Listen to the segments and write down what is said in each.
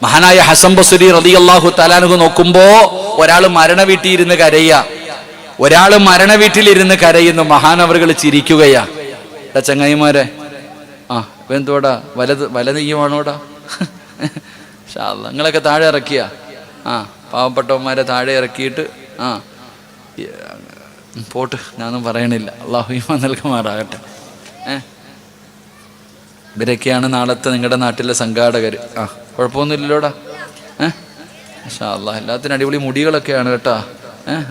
മഹാനായ ഹസൻ ബസ്രി റളിയല്ലാഹു തആല അൻഹു നോക്കുമ്പോ ഒരാൾ മരണ വീട്ടിലിരുന്ന് കരയുക, ഒരാള് മരണ വീട്ടിലിരുന്ന് കരയുന്നു. മഹാനവറുകൾ ചിരിക്കുകയാ. ചങ്ങായിമാരെ, എന്തോടാ വലത് ഈ വേണോടാ, നിങ്ങളൊക്കെ താഴെ ഇറക്കിയ പാവപ്പെട്ടവന്മാരെ താഴെ ഇറക്കിയിട്ട് പോട്ട്, ഞാനൊന്നും പറയണില്ല. അള്ളാഹു ഈമാൻ നൽകുമാറാകട്ടെ. ഇവരൊക്കെയാണ് നാളത്തെ നിങ്ങളുടെ നാട്ടിലെ സംഘാടകർ. കുഴപ്പമൊന്നുമില്ലല്ലോടാ. മാഷാ അല്ലാഹ്, എല്ലാത്തിനും അടിപൊളി മുടികളൊക്കെയാണ് കേട്ടോ.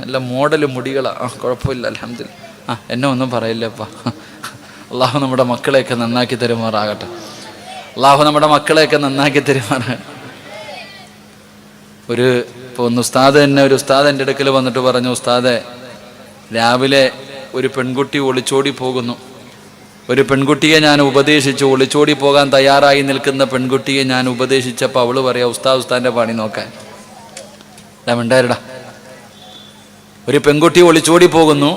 നല്ല മോഡൽ മുടികളാ. കുഴപ്പമില്ല, അൽഹംദുലില്ലാ. എന്നെ ഒന്നും പറയില്ലപ്പാ. അള്ളാഹു നമ്മുടെ മക്കളെയൊക്കെ നന്നാക്കി തരുമാറാകട്ടെ. അള്ളാഹു നമ്മുടെ മക്കളെയൊക്കെ നന്നാക്കി തരുമാറാകട്ടെ. ഇപ്പോൾ ഒരു ഉസ്താദ് എൻ്റെ അടുക്കൽ വന്നിട്ട് പറഞ്ഞു, ഉസ്താദെ, രാവിലെ ഒരു പെൺകുട്ടി ഒളിച്ചോടി പോകുന്നു. ഒരു പെൺകുട്ടിയെ ഞാൻ ഉപദേശിച്ചു. ഒളിച്ചോടി പോകാൻ തയ്യാറായി നിൽക്കുന്ന പെൺകുട്ടിയെ ഞാൻ ഉപദേശിച്ചപ്പോൾ അവള് പറയാ, ഉസ്താദിന്റെ പണി നോക്കാൻ. ഉണ്ടായിരടാ, ഒരു പെൺകുട്ടി ഒളിച്ചോടി പോകുന്നു.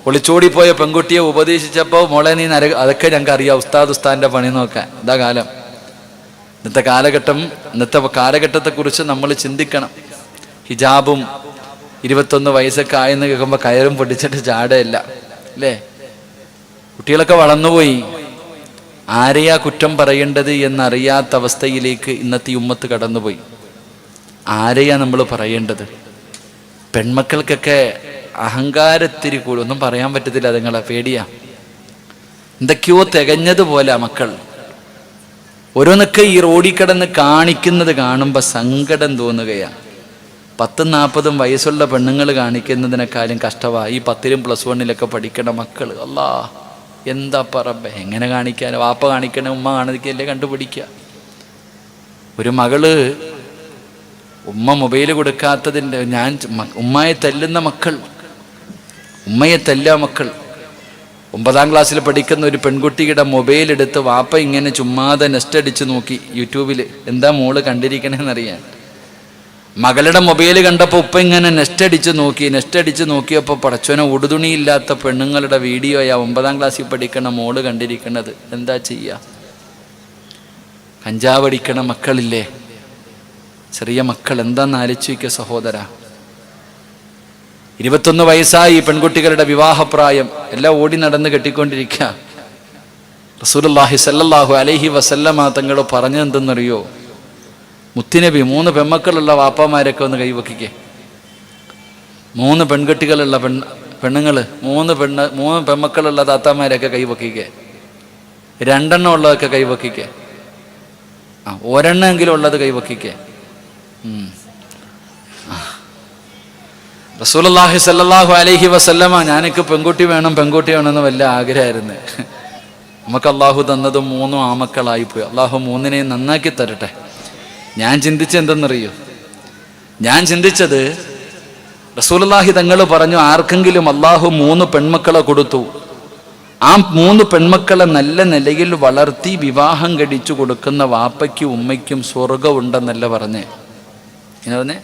ഒളിച്ചോടിപ്പോയ പെൺകുട്ടിയെ ഉപദേശിച്ചപ്പോൾ, മോളെ നീ അതൊക്കെ ഞങ്ങൾക്ക് അറിയാം, ഉസ്താദിന്റെ പണി നോക്കാൻ. ഇതാ കാലം. ഇന്നത്തെ കാലഘട്ടത്തെക്കുറിച്ച് നമ്മൾ ചിന്തിക്കണം. ഹിജാബും 21 വയസ്സൊക്കെ ആയെന്ന് കേൾക്കുമ്പോൾ കയറും പൊട്ടിച്ചിട്ട് ചാടയല്ല അല്ലേ? കുട്ടികളൊക്കെ വളർന്നുപോയി. ആരെയാ കുറ്റം പറയേണ്ടത് എന്നറിയാത്ത അവസ്ഥയിലേക്ക് ഇന്നത്തെ ഉമ്മത്ത് കടന്നുപോയി. ആരെയാ നമ്മൾ പറയേണ്ടത്? പെൺമക്കൾക്കൊക്കെ അഹങ്കാരത്തിരി കൂടി ഒന്നും പറയാൻ പറ്റത്തില്ല. അതുങ്ങളെ പേടിയാ. എന്തൊക്കെയോ തികഞ്ഞതുപോലെ മക്കൾ ഓരോന്നൊക്കെ ഈ റോഡിൽ കിടന്ന് കാണിക്കുന്നത് കാണുമ്പോൾ സങ്കടം തോന്നുകയാണ്. 10-40 വയസ്സുള്ള പെണ്ണുങ്ങൾ കാണിക്കുന്നതിനേക്കാളും കഷ്ടമാണ് ഈ 10ലും +1 പഠിക്കണ മക്കൾ. അല്ലാ, എന്താ പറമ്പേ, എങ്ങനെ കാണിക്കാൻ? വാപ്പ കാണിക്കണേ, ഉമ്മ കാണിക്കല്ലേ കണ്ടുപിടിക്കുക. ഒരു മകള് ഉമ്മ മൊബൈൽ കൊടുക്കാത്തതിൻ്റെ ഉമ്മയെ തല്ലുന്ന മക്കൾ, ഉമ്മയെ തല്ലുക മക്കൾ. 9ാം ക്ലാസ്സിൽ പഠിക്കുന്ന ഒരു പെൺകുട്ടിയുടെ മൊബൈൽ എടുത്ത് വാപ്പ ഇങ്ങനെ ചുമ്മാതെ നെസ്റ്റ് അടിച്ച് നോക്കി യൂട്യൂബിൽ, എന്താ മോള് കണ്ടിരിക്കണേന്നറിയാൻ. മകളുടെ മൊബൈൽ കണ്ടപ്പോൾ ഉപ്പ ഇങ്ങനെ നെസ്റ്റ് അടിച്ച് നോക്കിയപ്പോൾ പടച്ചോനെ ഉടുതുണിയില്ലാത്ത പെണ്ണുങ്ങളുടെ വീഡിയോയാ 9ാം ക്ലാസ്സിൽ പഠിക്കണ മോള് കണ്ടിരിക്കണത്. എന്താ ചെയ്യുക? കഞ്ചാവടിക്കണ മക്കളില്ലേ, ചെറിയ മക്കൾ. എന്താന്ന് ആലോചിക്കുക സഹോദര. 21 വയസ്സായി പെൺകുട്ടികളുടെ വിവാഹപ്രായം. എല്ലാം ഓടി നടന്ന് കെട്ടിക്കൊണ്ടിരിക്കുക. റസൂലുള്ളാഹി സ്വല്ലല്ലാഹു അലൈഹി വസല്ലമ തങ്ങൾ പറഞ്ഞെന്തെന്നറിയോ? മുത്തുനബി 3 പെൺമക്കളുള്ള വാപ്പമാരൊക്കെ ഒന്ന് കൈവക്കിക്കേ. 3 പെൺകുട്ടികളുള്ള പെണ്ണുങ്ങൾ, 3 പെൺമക്കളുള്ള താത്താമാരൊക്കെ കൈവക്കിക്കേ. 2 ഉള്ളതൊക്കെ കൈവക്കിക്കേ. ഒരെണ്ണമെങ്കിലും ഉള്ളത് കൈവക്കിക്കേ. റസൂലുള്ളാഹി സ്വല്ലല്ലാഹു അലൈഹി വസല്ലമ, ഞാനൊക്കെ പെൺകുട്ടി വേണമെന്ന് വല്ല ആഗ്രഹമായിരുന്നു. നമുക്ക് അള്ളാഹു തന്നത് 3 ആമക്കളായിപ്പോയി. അള്ളാഹു 3നെയും നന്നാക്കി തരട്ടെ. ഞാൻ ചിന്തിച്ചെന്തെന്നറിയോ? ഞാൻ ചിന്തിച്ചത്, റസൂലുള്ളാഹി തങ്ങൾ പറഞ്ഞു, ആർക്കെങ്കിലും അള്ളാഹു 3 പെൺമക്കളെ കൊടുത്തു, ആ 3 പെൺമക്കളെ നല്ല നിലയിൽ വളർത്തി വിവാഹം കഴിച്ചു കൊടുക്കുന്ന വാപ്പയ്ക്കും ഉമ്മയ്ക്കും സ്വർഗമുണ്ടെന്നല്ല പറഞ്ഞേ. ഇങ്ങനെ പറഞ്ഞേ,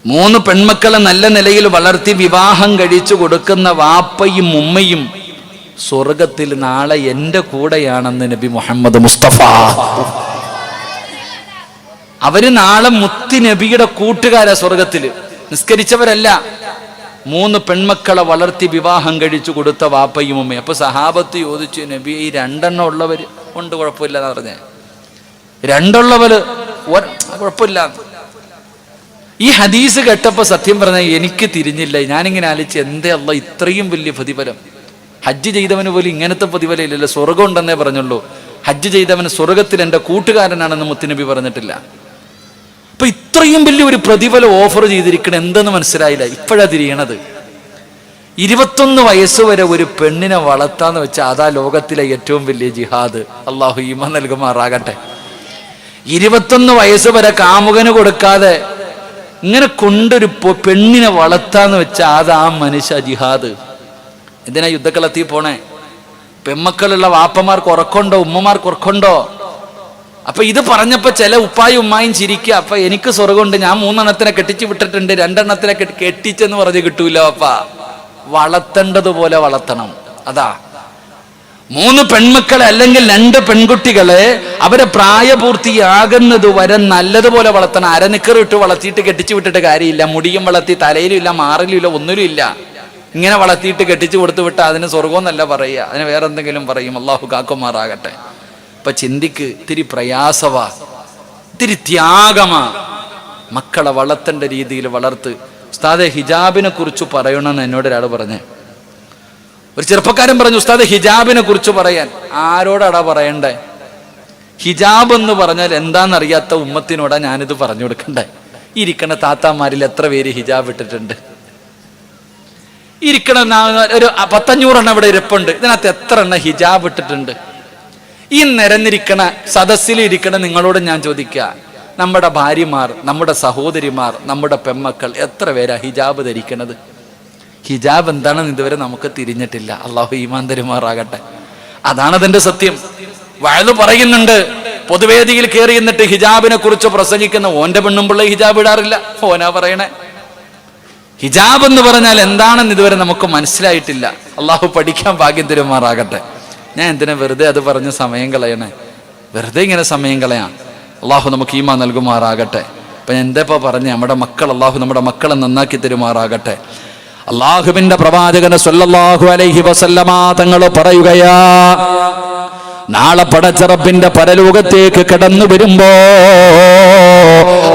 3 പെൺമക്കളെ നല്ല നിലയിൽ വളർത്തി വിവാഹം കഴിച്ചു കൊടുക്കുന്ന വാപ്പയും ഉമ്മയും സ്വർഗത്തിൽ നാളെ എൻ്റെ കൂടെയാണെന്ന് നബി മുഹമ്മദ് മുസ്തഫ. അവര് നാളെ മുത്തി നബിയുടെ കൂട്ടുകാരാ സ്വർഗത്തില്. നിസ്കരിച്ചവരല്ല, 3 പെൺമക്കളെ വളർത്തി വിവാഹം കഴിച്ചു കൊടുത്ത വാപ്പയും ഉമ്മയും. അപ്പൊ സഹാബത്ത് ചോദിച്ചു, നബി ഈ 2 ഉള്ളവര് ഉണ്ട്, കുഴപ്പമില്ല എന്ന് പറഞ്ഞേ. 2 ഉള്ളവര് കുഴപ്പമില്ല. ഈ ഹദീസ് കേട്ടപ്പോ സത്യം പറഞ്ഞ എനിക്ക് തിരിഞ്ഞില്ല. ഞാനിങ്ങനെ ആലോചിച്ച്, എന്തേ അല്ലാ ഇത്രയും വലിയ പ്രതിഫലം? ഹജ്ജ് ചെയ്തവന് പോലും ഇങ്ങനത്തെ പ്രതിഫലം ഇല്ലല്ലോ. സ്വർഗം ഉണ്ടെന്നേ പറഞ്ഞുള്ളൂ. ഹജ്ജ് ചെയ്തവന് സ്വർഗത്തിൽ എൻ്റെ കൂട്ടുകാരനാണെന്ന് മുത്തുനബി പറഞ്ഞിട്ടില്ല. അപ്പൊ ഇത്രയും വലിയൊരു പ്രതിഫലം ഓഫർ ചെയ്തിരിക്കണം എന്തെന്ന് മനസ്സിലായില്ല. ഇപ്പോഴാ തിരിയണത്. 21 വയസ്സ് വരെ ഒരു പെണ്ണിനെ വളർത്താന്ന് വെച്ചാൽ അതാ ലോകത്തിലെ ഏറ്റവും വലിയ ജിഹാദ്. അള്ളാഹു ഈമാൻ നൽകുമാറാകട്ടെ. 21 വയസ്സ് വരെ കാമുകന് കൊടുക്കാതെ ഇങ്ങനെ കൊണ്ടൊരു പെണ്ണിനെ വളർത്താന്ന് വെച്ചാൽ അതാ മനുഷ്യ ജിഹാദ്. എന്തിനാ യുദ്ധക്കളത്തിൽ പോണേ? പെമ്മക്കളുള്ള വാപ്പമാർക്ക് ഉറക്കമുണ്ടോ? ഉമ്മമാർക്ക് ഉറക്കമുണ്ടോ? അപ്പൊ ഇത് പറഞ്ഞപ്പോ ചില ഉപ്പായും ഉമ്മായും ചിരിക്കുക. അപ്പൊ എനിക്ക് സ്വർഗമുണ്ട്, ഞാൻ 3 എണ്ണത്തിനെ കെട്ടിച്ചു വിട്ടിട്ടുണ്ട്, 2 എണ്ണത്തിനെ കെട്ടിച്ചെന്ന് പറഞ്ഞ് കിട്ടൂല. അപ്പ വളർത്തേണ്ടതുപോലെ വളർത്തണം. അതാ 3 പെൺമക്കളെ അല്ലെങ്കിൽ 2 പെൺകുട്ടികളെ അവരെ പ്രായപൂർത്തിയാകുന്നത് വരെ നല്ലതുപോലെ വളർത്തണം. അരനിക്കറിട്ട് വളർത്തിയിട്ട് കെട്ടിച്ചു വിട്ടിട്ട് കാര്യമില്ല. മുടിയും വളർത്തി തലയിലും ഇല്ല, മാറിലും ഇല്ല, ഒന്നിലും ഇല്ല. ഇങ്ങനെ വളർത്തിയിട്ട് കെട്ടിച്ചു കൊടുത്തു വിട്ട അതിന് സ്വർഗമെന്നല്ല പറയുക, അതിന് വേറെ എന്തെങ്കിലും പറയും. അള്ളാഹു കാക്കുമാറാകട്ടെ. ഇപ്പൊ ചിന്തിക്ക്, ഇത്തിരി പ്രയാസവാ, ഇത്തിരി ത്യാഗമാ. മക്കളെ വളർത്തേണ്ട രീതിയിൽ വളർത്ത്. ഉസ്താദെ ഹിജാബിനെ കുറിച്ച് പറയണമെന്ന് എന്നോട് ഒരാൾ പറഞ്ഞേ. ഒരു ചെറുപ്പക്കാരൻ പറഞ്ഞു, ഉസ്താദ് ഹിജാബിനെ കുറിച്ച് പറയാൻ. ആരോടാടാ പറയണ്ടേ? ഹിജാബ് എന്ന് പറഞ്ഞാൽ എന്താണെന്നറിയാത്ത ഉമ്മത്തിനോടാ ഞാനിത് പറഞ്ഞു കൊടുക്കണ്ടേ? ഇരിക്കണ താത്താമാരിൽ എത്ര പേര് ഹിജാബ് ഇട്ടിട്ടുണ്ട്? ഇരിക്കണ ഒരു 500 എണ്ണം ഇവിടെ ഇരിപ്പുണ്ട്. ഇതിനകത്ത് എത്ര എണ്ണം ഹിജാബ് ഇട്ടിട്ടുണ്ട്? ഈ നിരന്നിരിക്കണ സദസ്സിൽ ഇരിക്കണ നിങ്ങളോട് ഞാൻ ചോദിക്കുക, നമ്മുടെ ഭാര്യമാർ, നമ്മുടെ സഹോദരിമാർ, നമ്മുടെ പെമ്മക്കൾ എത്ര പേരാ ഹിജാബ് ധരിക്കണത്? ഹിജാബ് എന്താണെന്ന് ഇതുവരെ നമുക്ക് തിരിഞ്ഞിട്ടില്ല. അള്ളാഹു ഈമാൻ തരുമാറാകട്ടെ. അതാണ് അതിന്റെ സത്യം. വഅദ് പറയുന്നുണ്ട്, പൊതുവേദിയിൽ കയറി എന്നിട്ട് ഹിജാബിനെ കുറിച്ച് പ്രസംഗിക്കുന്ന ഓന്റെ പെണ്ണുമ്പിള്ള ഹിജാബ് ഇടാറില്ല. ഓനാ പറയണേ. ഹിജാബ് എന്ന് പറഞ്ഞാൽ എന്താണെന്ന് ഇതുവരെ നമുക്ക് മനസ്സിലായിട്ടില്ല. അള്ളാഹു പഠിക്കാൻ ഭാഗ്യം തരുമാറാകട്ടെ. ഞാൻ എന്തിനാ വെറുതെ അത് പറഞ്ഞ് സമയം കളയണേ? വെറുതെ ഇങ്ങനെ സമയം കളയാം. അള്ളാഹു നമുക്ക് ഈമാൻ നൽകുമാറാകട്ടെ. അപ്പൊ എന്താ പറഞ്ഞേ? നമ്മുടെ മക്കൾ, അള്ളാഹു നമ്മുടെ മക്കളെ നന്നാക്കി തരുമാറാകട്ടെ. അള്ളാഹുവിന്റെ പ്രവാചകൻ സ്വല്ലല്ലാഹു അലൈഹി വസല്ലമ തങ്ങൾ പറയുകയാ, നാളെ പടച്ച റബ്ബിന്റെ പരലോകത്തേക്ക് കടന്നു വരുമ്പോ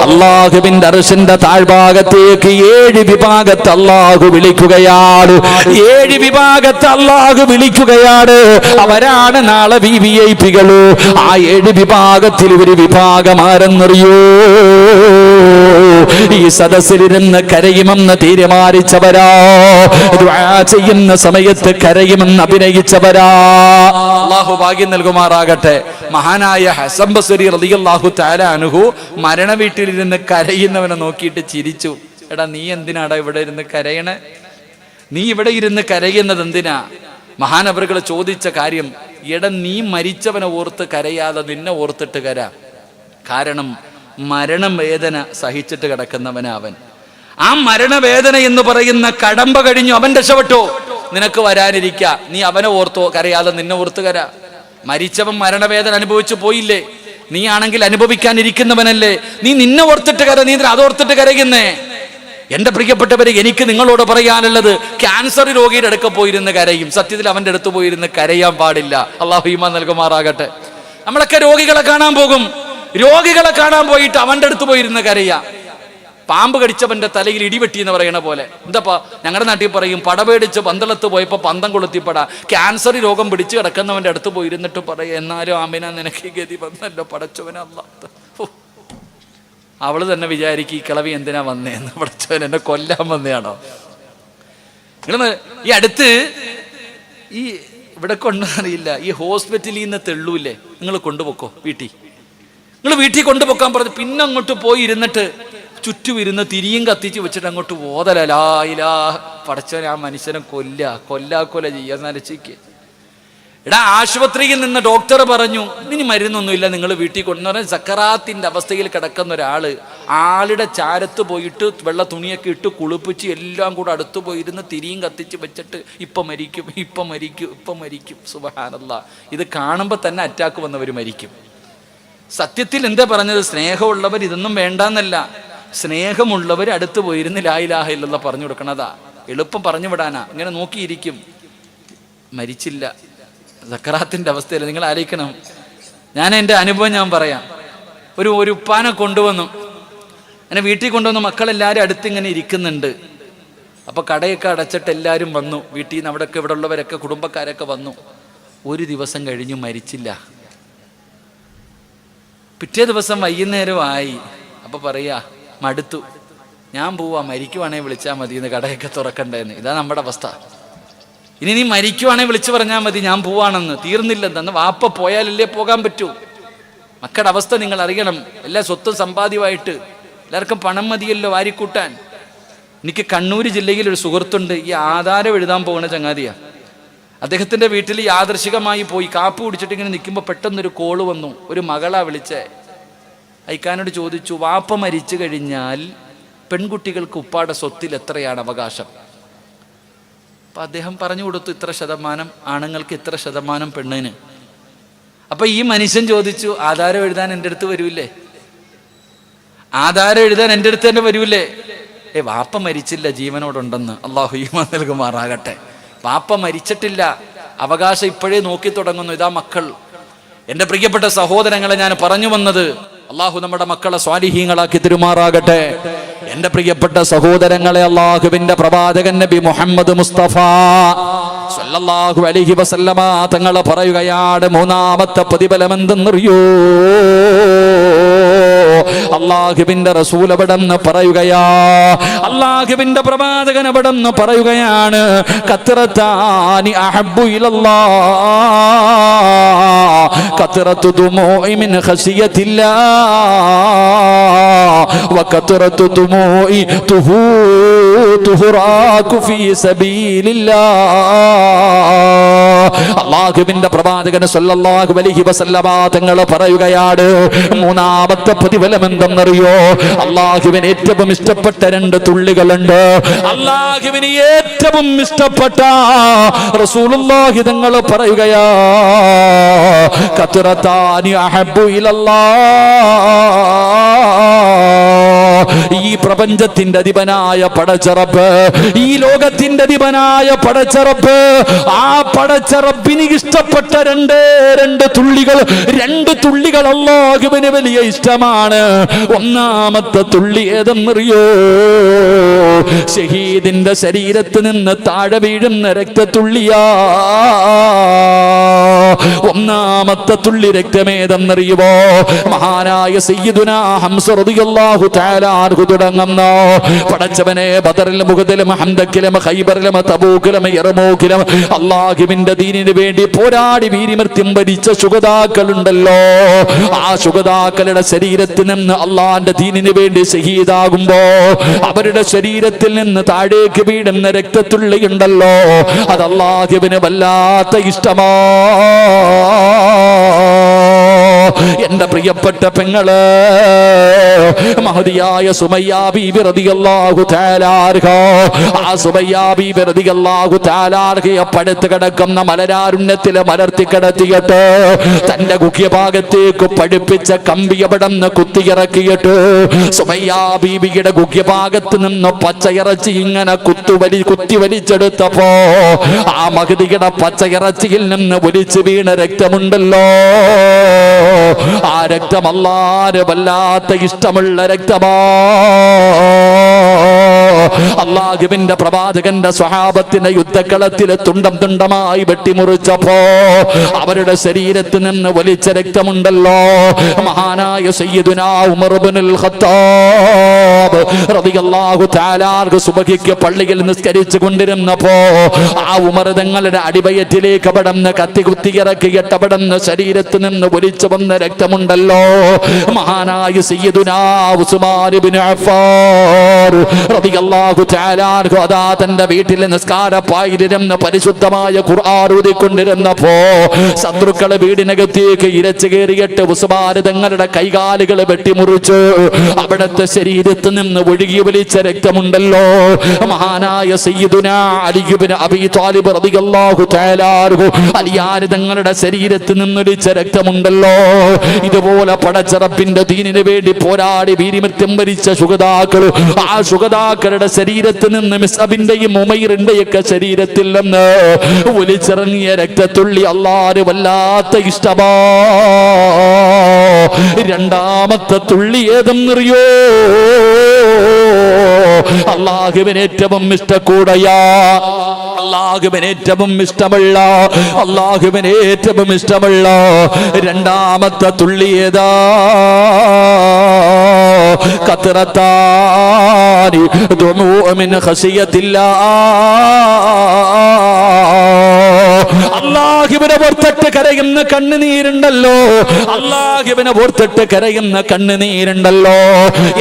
അള്ളാഹുവിന്റെ അർശിന്റെ താഴ്ഭാഗത്തേക്ക് 7 വിഭാഗത്തെ അള്ളാഹു വിളിക്കുകയാണ്. 7 വിഭാഗത്തെ അള്ളാഹു വിളിക്കുകയാണ്. അവരാണ് നാളെ വിഐപികള്. ആ 7 വിഭാഗത്തിൽ ഒരു വിഭാഗം ആരെന്നറിയോ? ഈ സദസ്സിലിരുന്ന് കരയുമെന്ന് തീരുമാനിച്ചവരാ, ദുആ ചെയ്യുന്ന സമയത്ത് കരയുമെന്ന് അഭിനയിച്ചവരാ. അള്ളാഹു ഭാഗ്യം നൽകുമാറാകട്ടെ. മഹാനായ ഹസൻ ബസ്രി റളിയല്ലാഹു തആല അൻഹു മരണ വീട്ടിലിരുന്ന് കരയുന്നവനെ നോക്കിയിട്ട് ചിരിച്ചു. എടാ, നീ എന്തിനാടാ ഇവിടെ ഇരുന്ന് കരയണേ? നീ ഇവിടെ ഇരുന്ന് കരയുന്നത് എന്തിനാ? മഹാനവറുകൾ ചോദിച്ച കാര്യം, എടാ നീ മരിച്ചവനെ ഓർത്ത് കരയാതെ നിന്നെ ഓർത്തിട്ട് കര. കാരണം മരണവേദന സഹിച്ചിട്ട് കിടക്കുന്നവനാ അവൻ. ആ മരണവേദന എന്ന് പറയുന്ന കടമ്പ കഴിഞ്ഞു, അവൻ രക്ഷപ്പെട്ടോ. നിനക്ക് വരാനിരിക്ക, നീ അവനെ ഓർത്തോ, കരയാതെ നിന്നെ ഓർത്ത് കര. മരിച്ചവൻ മരണവേദന അനുഭവിച്ചു പോയില്ലേ? നീ ആണെങ്കിൽ അനുഭവിക്കാനിരിക്കുന്നവനല്ലേ? നീ നിന്നെ ഓർത്തിട്ട് കര, നീ അതോർത്തിട്ട് കരയുന്നേ. എന്റെ പ്രിയപ്പെട്ടവരെ, എനിക്ക് നിങ്ങളോട് പറയാനുള്ളത്, ക്യാൻസർ രോഗിയുടെ അടുക്ക പോയിരുന്ന് കരയും. സത്യത്തിൽ അവന്റെ അടുത്ത് പോയിരുന്ന് കരയാൻ പാടില്ല. അള്ളാഹു ഈമാൻ നൽകുമാറാകട്ടെ. നമ്മളൊക്കെ രോഗികളെ കാണാൻ പോകും. രോഗികളെ കാണാൻ പോയിട്ട് അവന്റെ അടുത്ത് പോയിരുന്ന് കരയാ. പാമ്പ് കടിച്ചവന്റെ തലയിൽ ഇടിവെട്ടി എന്ന് പറയണ പോലെ. എന്താപ്പാ ഞങ്ങളുടെ നാട്ടിൽ പറയും, പടപേടിച്ച് പന്തളത്ത് പോയപ്പോ പന്തം കൊളുത്തിപ്പട. ക്യാൻസർ രോഗം പിടിച്ചു കിടക്കുന്നവന്റെ അടുത്ത് പോയിരുന്നിട്ട് പറയാ, എന്നാലും ആമിന നിനക്ക് ഗതി വന്നല്ലോ പടച്ചവനല്ല. അവള് തന്നെ വിചാരിക്കും, ഈ കിളവി എന്തിനാ വന്നേന്ന്, പടച്ചവൻ എന്നെ കൊല്ലാൻ വന്നയാണോ? നിങ്ങൾ ഈ അടുത്ത് ഈ ഇവിടെ കൊണ്ടറിയില്ല, ഈ ഹോസ്പിറ്റലിൽ നിന്ന് തെള്ളൂല്ലേ, നിങ്ങൾ കൊണ്ടുപോക്കോ വീട്ടിൽ. നിങ്ങൾ വീട്ടിൽ കൊണ്ടുപോക്കാൻ പറഞ്ഞു. പിന്നെ അങ്ങോട്ട് പോയി ഇരുന്നിട്ട് ചുറ്റും ഇരുന്ന് തിരിയും കത്തിച്ച് വെച്ചിട്ട് അങ്ങോട്ട് ഓതലായില്ല. പടച്ചവൻ ആ മനുഷ്യനെ കൊല്ല ചെയ്യാൻ നരച്ചിക്ക്. എടാ, ആശുപത്രിയിൽ നിന്ന് ഡോക്ടർ പറഞ്ഞു, ഇനി മരുന്നൊന്നുമില്ല, നിങ്ങൾ വീട്ടിൽ കൊണ്ടുവരാൻ. സക്കറാത്തിന്റെ അവസ്ഥയിൽ കിടക്കുന്ന ആളുടെ ചാരത്ത് പോയിട്ട് വെള്ള തുണിയൊക്കെ ഇട്ട് കുളിപ്പിച്ച് എല്ലാം കൂടെ അടുത്ത് പോയിരുന്ന് തിരിയും കത്തിച്ച് വെച്ചിട്ട് ഇപ്പം മരിക്കും. സുബ്ഹാനല്ലാഹ്. ഇത് കാണുമ്പോൾ തന്നെ അറ്റാക്ക് വന്നവർ മരിക്കും. സത്യത്തിൽ എന്താ പറഞ്ഞത്? സ്നേഹമുള്ളവർ ഇതൊന്നും വേണ്ടെന്നല്ല. സ്നേഹമുള്ളവർ അടുത്ത് പോയിരുന്ന് ലാ ഇലാഹ ഇല്ലല്ലാഹ് പറഞ്ഞു കൊടുക്കണതാ. എളുപ്പം പറഞ്ഞു വിടാനാ. ഇങ്ങനെ നോക്കിയിരിക്കും, മരിച്ചില്ല. സക്കറാത്തിന്റെ അവസ്ഥയിൽ നിങ്ങൾ ആലോചിക്കണം. ഞാൻ എൻ്റെ അനുഭവം ഞാൻ പറയാം. ഒരു ഉപ്പാനെ കൊണ്ടുവന്നു, എന്നെ വീട്ടിൽ കൊണ്ടുവന്ന് മക്കളെല്ലാവരും അടുത്ത് ഇങ്ങനെ ഇരിക്കുന്നുണ്ട്. അപ്പൊ കടയൊക്കെ അടച്ചിട്ട് എല്ലാവരും വന്നു. വീട്ടിൽ നിന്ന് അവിടെയൊക്കെ ഇവിടെ ഉള്ളവരൊക്കെ കുടുംബക്കാരൊക്കെ വന്നു. ഒരു ദിവസം കഴിഞ്ഞു മരിച്ചില്ല. പിറ്റേ ദിവസം വൈകുന്നേരമായി. അപ്പൊ പറയാ, മടുത്തു, ഞാൻ പോവാ, മരിക്കുവാണെങ്കിൽ വിളിച്ചാൽ മതി, ഇന്ന് കടയൊക്കെ തുറക്കണ്ടേന്ന്. ഇതാ നമ്മുടെ അവസ്ഥ. ഇനി നീ മരിക്കുവാണെങ്കിൽ വിളിച്ചു പറഞ്ഞാൽ മതി, ഞാൻ പോവാണെന്ന്. തീർന്നില്ല. എന്താ, വാപ്പ പോയാലല്ലേ പോകാൻ പറ്റൂ. മക്കളുടെ അവസ്ഥ നിങ്ങൾ അറിയണം. എല്ലാ സ്വത്തും സമ്പാദ്യമായിട്ട് എല്ലാവർക്കും പണം മതിയല്ലോ വാരിക്കൂട്ടാൻ. എനിക്ക് കണ്ണൂർ ജില്ലയിൽ ഒരു സുഹൃത്തുണ്ട്. ഈ ആധാരം എഴുതാൻ പോകുന്ന ചങ്ങാതിയാ. അദ്ദേഹത്തിന്റെ വീട്ടിൽ യാദൃശികമായി പോയി കാപ്പ് കുടിച്ചിട്ട് ഇങ്ങനെ നിൽക്കുമ്പോൾ പെട്ടെന്നൊരു കോള് വന്നു. ഒരു മകളാ വിളിച്ചേ. അയക്കാനോട് ചോദിച്ചു, വാപ്പ മരിച്ചു കഴിഞ്ഞാൽ പെൺകുട്ടികൾക്ക് ഉപ്പാടെ സ്വത്തിൽ എത്രയാണ് അവകാശം? അപ്പം അദ്ദേഹം പറഞ്ഞു കൊടുത്തു, ഇത്ര ശതമാനം ആണുങ്ങൾക്ക്, ഇത്ര ശതമാനം പെണ്ണിന്. അപ്പം ഈ മനുഷ്യൻ ചോദിച്ചു, ആധാരം എഴുതാൻ എൻ്റെ അടുത്ത് വരൂല്ലേ? ആധാരം എഴുതാൻ എൻ്റെ അടുത്ത് തന്നെ വരൂല്ലേ? വാപ്പ മരിച്ചില്ല, ജീവനോടുണ്ടെന്ന്. അള്ളാഹു ഈമാൻ നൽകുമാറാകട്ടെ. വാപ്പ മരിച്ചിട്ടില്ല, അവകാശം ഇപ്പോഴേ നോക്കി തുടങ്ങുന്നു. ഇതാ മക്കൾ. എൻ്റെ പ്രിയപ്പെട്ട സഹോദരങ്ങളെ, ഞാൻ പറഞ്ഞു വന്നത്, അള്ളാഹു നമ്മുടെ മക്കളെ സ്വാലിഹീങ്ങളാക്കി തിരുമാറാകട്ടെ. എൻ്റെ പ്രിയപ്പെട്ട സഹോദരങ്ങളെ, അള്ളാഹുവിന്റെ പ്രവാചകൻ നബി മുഹമ്മദ് മുസ്തഫ സല്ലല്ലാഹു അലൈഹി വസല്ലമ തങ്ങൾ പറയുകയാണ്, മൂന്നാമത്തെ പ്രതിഫലം എന്തെന്നറിയോ? അള്ളാഹുവിന്റെ റസൂൽ അവിടെന്ന് പറയുകയാ, അള്ളാഹുവിന്റെ പ്രവാചകൻ അവിടെന്ന് പറയുകയാണ്, കത്റതാനി അഹബ്ബു ഇലല്ലാഹ് കത്റതു ദുമൂഇ മിൻ ഖശിയത്തില്ലാഹ് വകത്റതു ദുമൂഇ തുഹറാകു ഫീ സബീലില്ലാഹ്. അള്ളാഹുവിന്റെ പ്രവാചകൻ സല്ലല്ലാഹു അലൈഹി വസല്ലമ തങ്ങൾ പറയുകയാണ്, മൂന്നാമത്തെ പ്രതിഫലം എന്തെന്നറിയോ? അള്ളാഹുവിന് ഏറ്റവും ഇഷ്ടപ്പെട്ട 2 തുള്ളികളുണ്ട്. അള്ളാഹുവിന് ഏറ്റവും ഇഷ്ടപ്പെട്ട റസൂലുള്ളാഹി തങ്ങൾ പറയുകയാ, ഖത്റതാനി അഹബ്ബു ഇലല്ലാഹ്. ഈ പ്രപഞ്ചത്തിന്റെ അധിപനായ പടച്ചറബ്, ഈ ലോകത്തിന്റെ അധിപനായ പടച്ചറബ്, ആ പടച്ചറബിന് ഇഷ്ടപ്പെട്ട 2 തുള്ളികൾ, 2 തുള്ളികൾ അല്ലാഹുവിന് വലിയ ഇഷ്ടമാണ്. ഒന്നാമത്തെ തുള്ളി ഏതെന്നറിയോ? ഷഹീദിന്റെ ശരീരത്ത് നിന്ന് താഴെ വീഴുന്ന രക്തത്തുള്ളിയാ. ഒന്നാമത്തെ തുള്ളി രക്തമേതെന്നറിയുമോ? മഹാനായ സയ്യിദുനാ ഹംസ റളിയല്ലാഹു തആല അൻഹു തുടങ്ങുന്ന, പടച്ചവനെ, ബദറിലും ഉഹദിലും ഹംദക്കിലും ഖൈബറിലും തബൂക്കിലും യർമൂക്കിലും അല്ലാഹുവിന്റെ ദീനിന് വേണ്ടി പോരാടി വീരമൃത്യു വരിച്ച ശുഹദാക്കളുണ്ടല്ലോ, ആ ശുഹദാക്കളുടെ ശരീരത്തിൽ നിന്ന് അള്ളാന്റെ ദീനിന് വേണ്ടി ഷഹീദാകുമ്പോ അവരുടെ ശരീരത്തിൽ നിന്ന് താഴേക്ക് വീടുന്ന രക്തത്തുള്ളിയുണ്ടല്ലോ, അത് അല്ലാഹുവിന് വല്ലാത്ത ഇഷ്ടമാ. എന്റെ പ്രിയപ്പെട്ട പെങ്ങള്, മഹദിയായ സുമയ്യ ബീബി റളിയല്ലാഹു തആല അൻഹ, ആ സുമയ്യ ബീബി റളിയല്ലാഹു തആല അൻഹയെ പടുത്ത് കിടക്കുന്ന മലരാരുണ്യത്തിൽ മലർത്തി കിടത്തിയിട്ട് തന്റെ ഗുഹ്യഭാഗത്തേക്ക് പഠിപ്പിച്ച കമ്പി അവിടെന്ന് കുത്തിയിറക്കിയിട്ട് സുമയ്യ ബീബിയുടെ ഗുഹ്യഭാഗത്ത് നിന്ന് പച്ചയിറച്ചി ഇങ്ങനെ കുത്തി വലിച്ചെടുത്തപ്പോ ആ മഹദിയുടെ പച്ചയിറച്ചിയിൽ നിന്ന് ഒലിച്ചു വീണ രക്തമുണ്ടല്ലോ, ആ രക്തം അല്ലാഹുവിന് വല്ലാത്ത ഇഷ്ടമുള്ള രക്തമാ. അല്ലാഹുവിന്റെ പ്രവാചകന്റെ സ്വഹാബത്തിന്റെ യുദ്ധക്കളത്തിലെ തുണ്ടം തുണ്ടമായി വെട്ടിമുറിച്ചപ്പോ അവരുടെ ശരീരത്തിൽ നിന്ന് വലിച്ച രക്തമുണ്ടല്ലോ, മഹാനായ സയ്യിദുനാ ഉമർ ഇബ്നുൽ ഖത്താബ് റളിയല്ലാഹു തആല അൻഹു സുബ്ഹിക്ക് പള്ളിയിൽ നിസ്കരിച്ചു കൊണ്ടിരുന്നപ്പോ ആ ഉമർ തങ്ങളുടെ അടിവയറ്റിലേക്ക് അവിടുന്ന് കത്തി കുത്തിയിറക്കിയിട്ട് അവിടുന്ന് ശരീരത്തിൽ നിന്ന് ഒലിച്ചു വന്ന രക്തമുണ്ടല്ലോ, മഹാനായ സയ്യിദുനാ ഉസ്മാൻ ഇബ്നു അഫ്ഫാൻ റളിയല്ലാഹു തആല അൻഹു അതാ തന്റെ വീട്ടിലെ നിസ്കാരപ്പായിലിരുന്ന് പരിശുദ്ധമായ ഖുർആൻ ഓതിക്കൊണ്ടിരുന്നപ്പോ ശത്രുക്കളെ വീടിനകത്തേക്ക് ഇരച്ചു കയറിയിട്ട് ഉസ്മാൻ തങ്ങളുടെ കൈകാലുകൾ വെട്ടിമുറിച്ചു അവിടുത്തെ ശരീരത്തിൽ നിന്ന് ഒഴുകി വലിച്ച രക്തമുണ്ടല്ലോ, മഹാനായ സയ്യിദുനാ അലി ഇബ്നു അബീ ത്വാലിബ് റളിയല്ലാഹു തആല അൻഹു അലിയാർ തങ്ങളുടെ ശരീരത്തിൽ നിന്നൊലിച്ച രക്തമുണ്ടല്ലോ. ഇതുപോലെ പടച്ച റബ്ബിന്റെ ദീനിന് വേണ്ടി പോരാടി വീരമൃത്യു വരിച്ച ശുഹദാക്കൾ, ആ ശുഹദാക്കളുടെ ശരീരത്തിൽ നിന്ന് മിസ്അബിന്റെയും ഉമൈറിന്റെയൊക്കെ ശരീരത്തിൽ നിന്ന് ഒലിച്ചിറങ്ങിയ രക്തത്തുള്ളി അല്ലാഹുവിന് വല്ലാത്ത ഇഷ്ടമാ. രണ്ടാമത്തെ തുള്ളി ഏതെന്നറിയോ? അല്ലാഹുവിന് ഏറ്റവും ഇഷ്ടക്കൂടയാ, അല്ലാഹുവിന് ഏറ്റവും ഇഷ്ടമുള്ള, അല്ലാഹുവിന് ഏറ്റവും ഇഷ്ടമുള്ള രണ്ടാമത്തെ തുള്ളി ഏതാ? ഖത്റതാനി ദുമൂഅ മിൻ ഖശിയത്തില്ലാഹ്. അല്ലാഹുവിനെ ഓർത്തിട്ട് കരയുന്ന കണ്ണുനീരുണ്ടല്ലോ, അല്ലാഹുവിനെ ഓർത്തിട്ട് കരയുന്ന കണ്ണുനീരുണ്ടല്ലോ.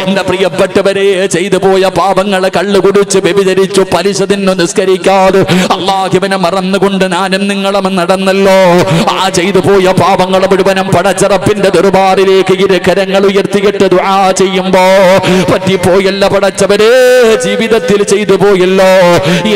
എന്റെ പ്രിയപ്പെട്ടവരെ, ചെയ്തു പോയ പാപങ്ങളെ കള്ളു കുടിച്ച് വ്യഭിചരിച്ചു പലിശ തിന്നു നിസ്കരിക്കാതെ അല്ലാഹുവിനെ മറന്നുകൊണ്ട് ഞാനും നിങ്ങളും നടന്നല്ലോ. ആ ചെയ്തു പോയ പാപങ്ങൾ മുഴുവനും പടച്ചറപ്പിന്റെ ദർബാറിലേക്ക് ഇരു കരങ്ങൾ ഉയർത്തിയിട്ട് ദുആ ചെയ്യുമ്പോ പറ്റിപ്പോയല്ല പടച്ചവരെ, ജീവിതത്തിൽ ചെയ്തു പോയല്ലോ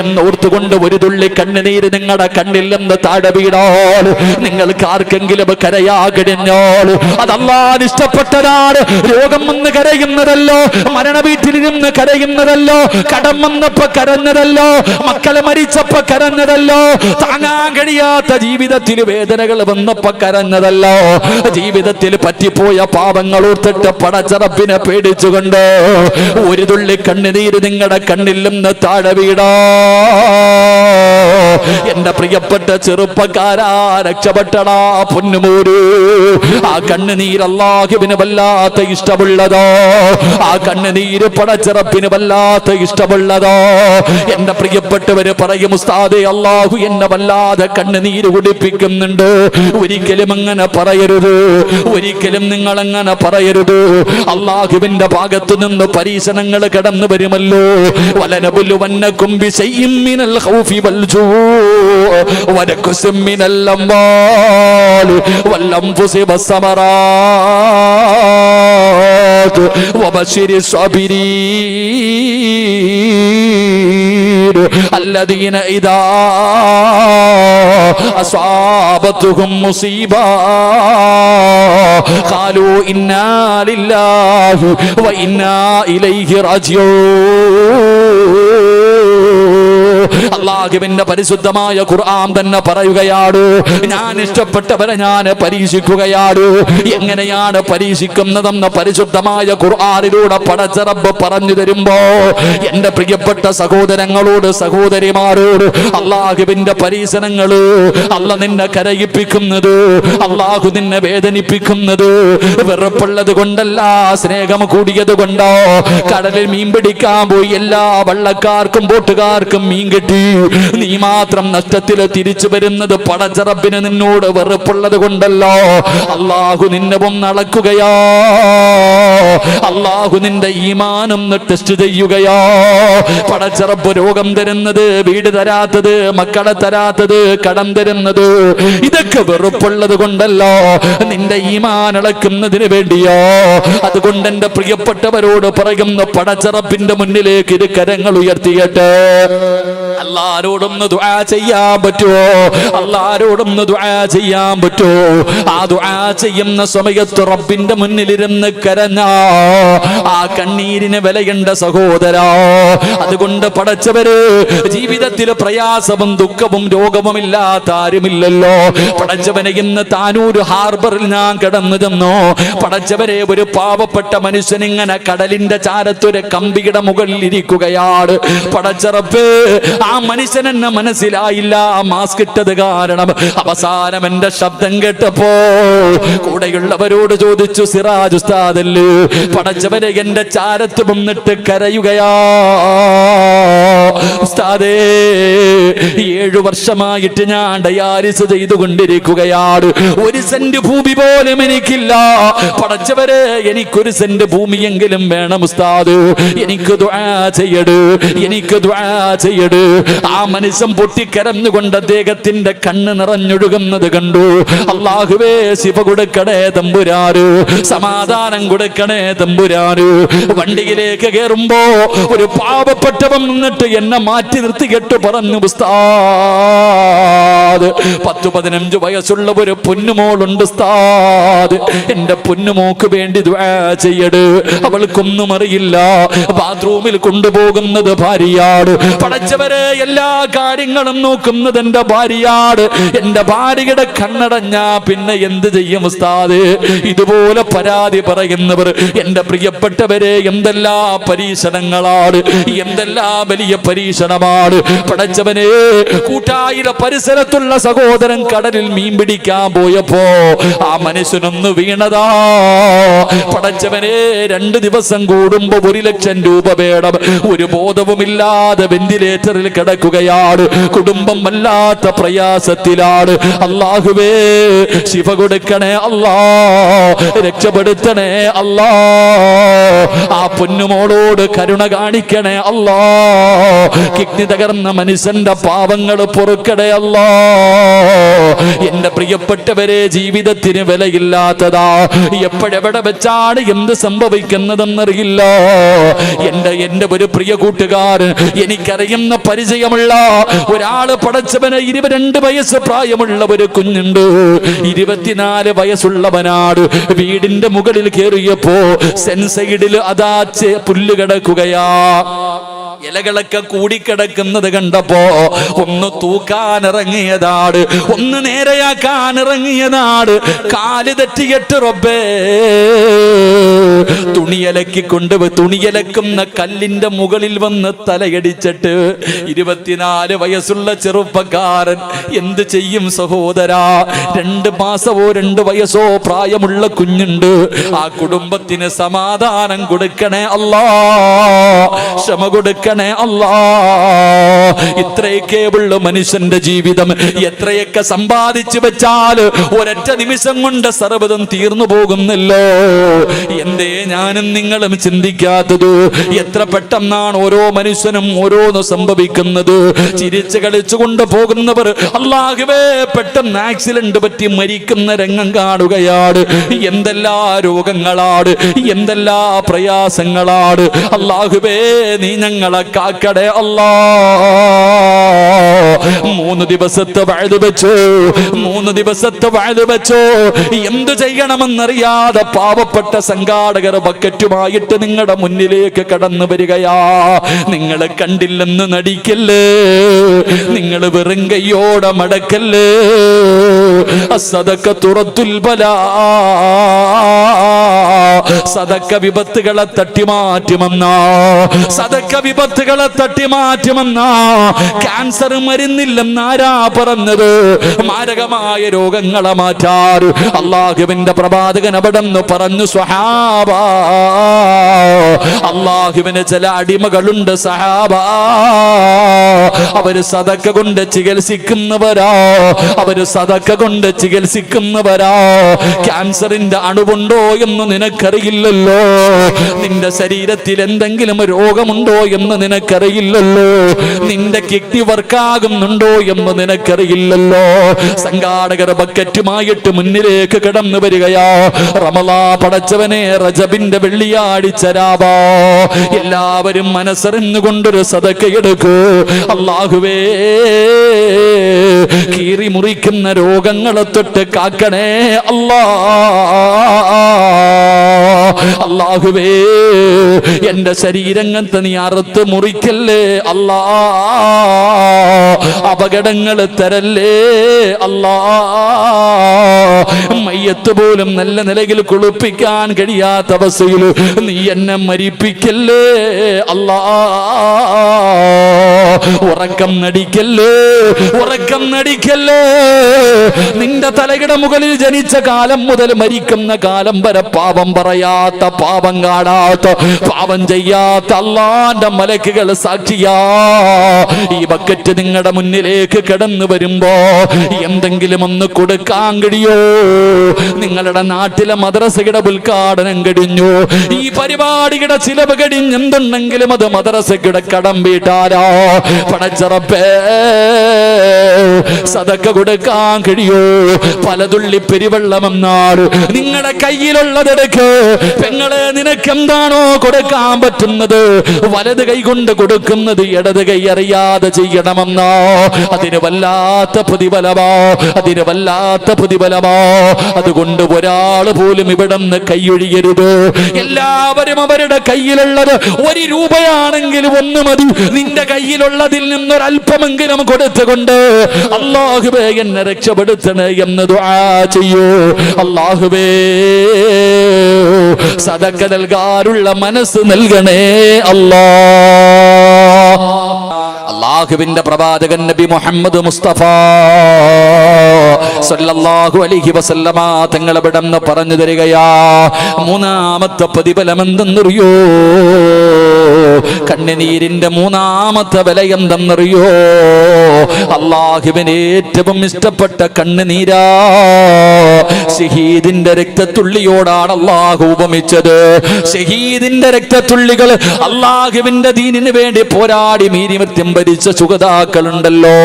എന്നോർത്തുകൊണ്ട് ഒരു തുള്ളി കണ്ണുനീര് നിങ്ങളുടെ കണ്ണിൽ നിന്ന് താഴെ വീണാൽ നിങ്ങൾക്ക് ആർക്കെങ്കിലും കരയാകിടഞ്ഞാൽ അത് അല്ലാഹുവിന് ഇഷ്ടപ്പെട്ടതാണ്. രോഗം വന്ന് കരയുന്നതല്ലോ, മരണ വീട്ടിലിരുന്ന് കരയുന്നതല്ലോ, കടം വന്നപ്പോ കരഞ്ഞതല്ലോ, മക്കളെ മരിച്ചപ്പോ കരഞ്ഞതല്ലോ, താങ്ങാൻ കഴിയാത്ത ജീവിതത്തിൽ വേദനകൾ വന്നപ്പോ കരഞ്ഞതല്ലോ, ജീവിതത്തിൽ പറ്റിപ്പോയ പാപങ്ങൾ ഓർത്തിട്ട് പടച്ചറപ്പിനെ പേടിച്ചുകൊണ്ട് ഒരു തുള്ളി കണ്ണുനീര് നിങ്ങളുടെ കണ്ണിൽ നിന്ന് താഴെ വീടാ. എന്റെ പ്രിയപ്പെട്ട ചെറുപ്പക്കാരാ, രക്ഷപ്പെട്ടടാ പൊന്നുമോര്. ആ കണ്ണുനീര് അല്ലാഹുവിന് വല്ലാത്ത ഇഷ്ടമുള്ളതോ, ആ കണ്ണുനീര് പടച്ചിറപ്പിന് വല്ലാത്ത ഇഷ്ടമുള്ളതോ. എന്റെ പ്രിയപ്പെട്ടവര് പറയും, ഉസ്താദേ അല്ലാഹു എന്നെ വല്ലാതെ കണ്ണുനീര് കുടിപ്പിക്കുന്നുണ്ട്. ഒരിക്കലും അങ്ങനെ പറയരുത്, ഒരിക്കലും നിങ്ങൾ അങ്ങനെ പറയരുത്. അല്ലാഹുവിന്റെ ഭാഗത്തു നിന്ന് പരീക്ഷണങ്ങൾ കടന്നു വരുമല്ലോ. വലനബുലുവന്നകും ബിശൈഇൻ മിനൽ ഖൗഫി വൽ ജൂഇ വനഖ്സിൻ മിനൽ അംവാലി വൽ അൻഫുസി വസ്സമറാത്ത് വബശിരി സ്വാബിരീൻ الذين إذا أصابتهم مصيبة قالوا إنا لله وإنا إليه راجعون. അല്ലാഹുവിന്റെ പരിശുദ്ധമായ ഖുർആൻ തന്നെ പറയുകയാണ്, ഞാൻ ഇഷ്ടപ്പെട്ടവരെ ഞാൻ പരീക്ഷിക്കുകയാണ്. എങ്ങനെയാണ് പരീക്ഷിക്കുന്നതെന്ന് പരിശുദ്ധമായ ഖുർആനിലൂടെ പടച്ച റബ്ബ് പറഞ്ഞു തരുമ്പോ എന്റെ പ്രിയപ്പെട്ട സഹോദരങ്ങളോട് സഹോദരിമാരോട്, അല്ലാഹുവിന്റെ പരീക്ഷണങ്ങള് അല്ല നിന്നെ കരയിപ്പിക്കുന്നത്, അല്ലാഹു നിന്നെ വേദനിപ്പിക്കുന്നത് വെറുപ്പുള്ളത് കൊണ്ടല്ല, സ്നേഹം കൂടിയത് കൊണ്ടോ. കടലിൽ മീൻ പിടിക്കാൻ പോയി എല്ലാ വള്ളക്കാർക്കും ബോട്ടുകാർക്കും മീൻ കിട്ടി, നീ മാത്രം നഷ്ടത്തിൽ തിരിച്ചു വരുന്നത് പടച്ച റബ്ബിന് നിന്നോട് വെറുപ്പുള്ളത് കൊണ്ടല്ലോ. അല്ലാഹു നിന്നെ ഒന്ന് അളക്കുകയോ, അല്ലാഹു നിന്റെ ഈമാനും ടെസ്റ്റ് ചെയ്യുകയോ. പടച്ച റബ്ബ് രോഗം തരുന്നത്, വീട് തരാത്തത്, മക്കളെ തരാത്തത്, കടം തരുന്നത്, ഇതൊക്കെ വെറുപ്പുള്ളത് കൊണ്ടല്ലോ, നിന്റെ ഈമാൻ അളക്കുന്നതിന് വേണ്ടിയോ. അതുകൊണ്ട് എന്റെ പ്രിയപ്പെട്ടവരോട് പറയുന്ന പടച്ച റബ്ബിന്റെ മുന്നിലേക്ക് ഇത് കരങ്ങൾ ഉയർത്തിയിട്ട് അല്ലാഹുവോടൊന്ന് ദുആ ചെയ്യാൻ പറ്റുമോ? അല്ലാഹുവോടൊന്ന് ദുആ ചെയ്യാൻ പറ്റുമോ? ആ ദുആ ചെയ്യുന്ന സമയത്ത് റബ്ബിന്റെ മുന്നിലിരുന്ന് കരഞ്ഞ ആ കണ്ണീരിന് വിലയുണ്ട് സഹോദരാ. അതുകൊണ്ട് പടച്ചവര്, ജീവിതത്തിൽ പ്രയാസവും ദുഃഖവും രോഗവും ഇല്ലാത്ത ആരുമില്ലല്ലോ. പടച്ചവനെ, ഇന്ന് താനൂർ ഹാർബറിൽ ഞാൻ കിടന്നു ചെന്നു. പടച്ചവരെ, ഒരു പാവപ്പെട്ട മനുഷ്യൻ ഇങ്ങനെ കടലിന്റെ ചാരത്തൊരു കമ്പിയുടെ മുകളിൽ ഇരിക്കുകയാണ്. പടച്ചറപ്പ്, ആ മനുഷ്യൻ എന്നെ മനസ്സിലായില്ല, മാസ്ക് ഇട്ടത് കാരണം. അവസാനം എന്റെ ശബ്ദം കേട്ടപ്പോ കൂടെയുള്ളവരോട് ചോദിച്ചു, സിറാജ് ഉസ്താദല്ലേ? പടച്ചവനെ, എന്റെ ചാരത്ത് വന്നിട്ട് കരയുകയാ. ഉസ്താദേ, 7 വർഷമായിട്ട് ഞാൻ ഡയാലിസ് ചെയ്തുകൊണ്ടിരിക്കുകയാണ്. 1 സെന്റ് ഭൂമി പോലും എനിക്കില്ല. പടച്ചവരെ, എനിക്കൊരു സെന്റ് ഭൂമിയെങ്കിലും വേണം ഉസ്താദ്. എനിക്ക് ദുആ ചെയ്യട്, എനിക്ക് ദുആ ചെയ്യട്. ആ മനുഷ്യൻ പൊട്ടിക്കരഞ്ഞുകൊണ്ട് അദ്ദേഹത്തിന്റെ കണ്ണ് നിറഞ്ഞൊഴുകുന്നത് കണ്ടു. അല്ലാഹുവേ, ശിവ കൊടുക്കണേ തമ്പുരാന്, സമാധാനം കൊടുക്കണേ തമ്പുരാന്. വണ്ടിയിലേക്ക് കയറുമ്പോ ഒരു പാവപ്പെട്ടവൻ നിന്നിട്ട് എന്നെ മാറ്റി നിർത്തിയിട്ട് പറഞ്ഞു, ഉസ്താദ്, 10-15 വയസ്സുള്ള ഒരു പൊന്നുമോളുണ്ട് ഉസ്താദ്, എന്റെ പൊന്നുമോക്ക് വേണ്ടി ദുആ ചെയ്യട്. അവൾക്കൊന്നും അറിയില്ല, ബാത്റൂമിൽ കൊണ്ടുപോകുന്നത് ഭാര്യയാണ്. പടച്ചവരെ, എല്ലാ കാര്യങ്ങളും നോക്കുന്നത് എന്റെ ഭാര്യയാണ്. എന്റെ ഭാര്യയുടെ കണ്ണടഞ്ഞാ പിന്നെ എന്ത് ചെയ്യും ഉസ്താദ്? ഇതുപോലെ പരാതി പറയുന്നവർ എന്റെ പ്രിയപ്പെട്ടവരെ, എന്തെല്ലാം പരീക്ഷണങ്ങളാണ്, എന്തെല്ലാം വലിയ പരീക്ഷണമാണ്. പടച്ചവനെ, കൂട്ടായിയുടെ പരിസരത്തുള്ള സഹോദരൻ കടലിൽ മീൻ പിടിക്കാൻ പോയപ്പോ ആ മനുഷ്യനൊന്ന് വീണതാ. പടച്ചവനെ, 2 ദിവസം കൂടുമ്പോ 1 ലക്ഷം രൂപ വേണം. ഒരു ബോധവുമില്ലാതെ വെന്റിലേറ്ററിൽ മുകളിൽ കിടക്കുകയാണ്. കുടുംബം വല്ലാത്ത പ്രയാസത്തിലാണ്. അല്ലാഹുവേ ശിഫ കൊടുക്കണേ അല്ലാ, രക്ഷപ്പെടുത്തണേ അല്ലാ. ആ പൊന്നുമോളോട് കരുണ കാണിക്കണേ അല്ലാ. കിഡ്നി തകർന്ന മനുഷ്യന്റെ പാവങ്ങൾ പൊറുക്കണേ അല്ലാ. എന്റെ പ്രിയപ്പെട്ടവരെ, ജീവിതത്തിന് വിലയില്ലാത്തതാ. എപ്പോഴെവിടെ വെച്ചാണ് എന്ത് സംഭവിക്കുന്നതെന്നറിയില്ല. എന്റെ ഒരു പ്രിയ കൂട്ടുകാരൻ, എനിക്കറിയുന്ന പരിചയമുള്ള ഒരാള്, പടച്ചവന് 22 വയസ്സ് പ്രായമുള്ള ഒരു കുഞ്ഞുണ്ട്. 24 വയസ്സുള്ളവനാട്. വീടിന്റെ മുകളിൽ കയറിയപ്പോ സെൻസൈഡിൽ അതാ പുല്ല് കിടക്കുകയാ. ഇലകളൊക്കെ കൂടിക്കിടക്കുന്നത് കണ്ടപ്പോ ഒന്ന് തൂക്കാനിറങ്ങിയതാണ്, ഒന്ന് നേരെയാക്കാനിറങ്ങിയതാണ്. കാല് തെറ്റിയിട്ട് റബ്ബേ, തുണിയലക്കുന്ന കല്ലിന്റെ മുകളിൽ വന്ന് തലയടിച്ചിട്ട് 24 വയസ്സുള്ള ചെറുപ്പക്കാരൻ എന്ത് ചെയ്യും സഹോദരാ? 2 മാസമോ 2 വയസ്സോ പ്രായമുള്ള കുഞ്ഞുണ്ട്. ആ കുടുംബത്തിന് സമാധാനം കൊടുക്കണേ അല്ലാ, ക്ഷമ കൊടുക്കണേ അല്ലാ. ഇത്രയൊക്കെ ഉള്ള മനുഷ്യന്റെ ജീവിതം. എത്രയൊക്കെ സമ്പാദിച്ചു വെച്ചാൽ ഒരൊറ്റ നിമിഷം കൊണ്ട് സർവ്വതും തീർന്നു പോകുന്നല്ലോ. എന്തേ ഞാനും നിങ്ങളും ചിന്തിക്കാത്തത്? എത്ര പെട്ടെന്നാണ് ഓരോ മനുഷ്യനും ഓരോന്ന് സംഭവിക്കുന്നത്. ചിരിച്ചു കളിച്ചുകൊണ്ട് പോകുന്നവർ അല്ലാഹുവേ പെട്ടെന്ന് ആക്സിഡന്റ് പറ്റി മരിക്കുന്ന രംഗം കാണുകയാണ്. എന്തെല്ലാ രോഗങ്ങളാണ്, എന്തെല്ലാ പ്രയാസങ്ങളാണ്. അല്ലാഹുവേ നീ ഞങ്ങളെ കാക്കടേ അല്ലാ. 3 ദിവസത്തെ വഅദ് വെച്ചു, 3 ദിവസത്തെ വഅദ് വെച്ചു. എന്തു ചെയ്യണമെന്നറിയാതെ പാവപ്പെട്ട സംഘാടകർ ബക്കറ്റുമായിട്ട് നിങ്ങളുടെ മുന്നിലേക്ക് കടന്നു വരികയാ. നിങ്ങൾ കണ്ടില്ലെന്ന് നടിക്കല്ലേ, നിങ്ങൾ വെറും കയ്യോടെ മടക്കല്ലേ. സദഖ തുറത്തുൽ ബലാ, സദഖ വിപത്തുകളെ തട്ടിമാറ്റുമെന്ന, സദഖ വിപത്തുകളെ തട്ടിമാറ്റുമെന്ന. ക്യാൻസർ മരുന്നില്ലെന്നാരാ പറഞ്ഞത്? മാരകമായ രോഗങ്ങളെ മാറ്റാറ് അല്ലാഹുവിന്റെ പ്രവാചകൻ അവിടെന്ന് പറഞ്ഞു. സ്വഹാബ, അല്ലാഹുവിന് ചില അടിമകളുണ്ട് സഹാബ, അവര് സദഖ കൊണ്ട് ചികിത്സിക്കുന്നവരാ, അവര് സദഖ കൊണ്ട് ചികിത്സിക്കുന്നവരാ. ക്യാൻസറിന്റെ അണുവുണ്ടോ എന്ന് നിനക്കറിയില്ലല്ലോ. നിന്റെ ശരീരത്തിൽ എന്തെങ്കിലും രോഗമുണ്ടോ എന്ന് നിനക്കറിയില്ലല്ലോ. നിന്റെ കിഡ്നി വർക്കാകുന്നുണ്ടോ എന്ന് നിനക്കറിയില്ലല്ലോ. സംഘാടകർ ബക്കറ്റുമായിട്ട് മുന്നിലേക്ക് കടന്നു വരികയാ. റമളാ പടച്ചവനെ, റജബിന്റെ വെള്ളിയാഴ്ച രാവാ. എല്ലാവരും മനസ്സറിഞ്ഞുകൊണ്ടൊരു സദഖ എടുക്കൂ. അല്ലാഹുവേ കീറി മുറിക്കുന്ന രോഗങ്ങളെ തൊട്ട് കാക്കണേ അല്ലാ. അല്ലാഹുവേ എന്റെ ശരീരങ്ങത്തെ നീ അറുത്ത് മുറിക്കല്ലേ അല്ലാ. അപകടങ്ങൾ തരല്ലേ അല്ലാ. മയ്യത്ത് പോലും നല്ല നിലയിൽ കുളിപ്പിക്കാൻ കഴിയാത്ത അവസ്ഥയിൽ നീ എന്നെ മരിപ്പിക്കല്ലേ അല്ലാ. ഉറക്കം നടിക്കല്ലേ, ഉറക്കം നടിക്കല്ലേ. നിന്റെ തലയുടെ മുകളിൽ ജനിച്ച കാലം മുതൽ മരിക്കുന്ന കാലം വരെ പാപം പറയാത്ത, പാപം കാണാത്ത, പാപം ചെയ്യാത്ത അല്ലാന്റെ മലക്കുകൾ സാക്ഷിയാ. ഈ ബക്കറ്റ് നിങ്ങളുടെ മുന്നിലേക്ക് കടന്നു വരുമ്പോ എന്തെങ്കിലും ഒന്ന് കൊടുക്കാൻ കഴിയോ? നിങ്ങളുടെ നാട്ടിലെ മദ്രസയുടെ ഉദ്ഘാടനം കഴിഞ്ഞു, ഈ പരിപാടിയുടെ ചിലവ് കഴിഞ്ഞെന്തുണ്ടെങ്കിലും അത് മദ്രസയുടെ കടം വീട്ടാരാ. പടച്ചറപ്പേ സദഖ കൊടുക്കാൻ കഴിയോ? പലതുള്ളി പെരുവെള്ളമെന്നാണ് നിങ്ങളുടെ കയ്യിലുള്ളതെടുക്ക്. പെങ്ങളെ, നിനക്ക് എന്താണോ കൊടുക്കാൻ പറ്റുന്നത് വലത് കൈ കൊണ്ട് കൊടുക്കുന്നത് ഇടത് കൈ അറിയാതെ ചെയ്യണമെന്നോ? അതിന് വല്ലാത്ത പ്രതിഫലമോ, അതിന് വല്ലാത്ത പ്രതിഫലമോ. അതുകൊണ്ട് ഒരാൾ പോലും ഇവിടെ നിന്ന് കൈയൊഴിയരുത്. എല്ലാവരും അവരുടെ കയ്യിലുള്ളത് 1 രൂപയാണെങ്കിലും 1 മതി. നിന്റെ കയ്യിലുള്ളതിൽ നിന്നൊരല്പമെങ്കിലും കൊടുത്തുകൊണ്ട് അല്ലാഹുവേ എന്നെ രക്ഷപ്പെടുത്തണേ എന്ന് ദുആ ചെയ്യൂ. അല്ലാഹുവേ സദഖ നൽകാനുള്ള മനസ്സ് നൽകണേ അല്ലാ. അല്ലാഹുവിന്റെ പ്രവാചകൻ നബി മുഹമ്മദ് മുസ്തഫ സല്ലല്ലാഹു അലൈഹി വസല്ലമ തങ്ങൾ ഇവിടെന്ന് പറഞ്ഞു തരികയാ. 3ാമത്തെ പ്രതിഫലം എന്തെന്നറിയോ? കണ്ണുനീരിന്റെ മൂന്നാമത്തെ വില എന്തെന്നറിയോ? അല്ലാഹുവിന് ഏറ്റവും ഇഷ്ടപ്പെട്ട കണ്ണുനീരാ. ഷഹീദിന്റെ രക്തത്തുള്ളിയോടാണ് അല്ലാഹു ഉപമിച്ചത്. ഷഹീദിന്റെ രക്തത്തുള്ളികൾ അല്ലാഹുവിന്റെ ദീനിന് വേണ്ടി പോരാടി മീരിമത്യം ഭരിച്ച ശുഹദാക്കളുണ്ടല്ലോ,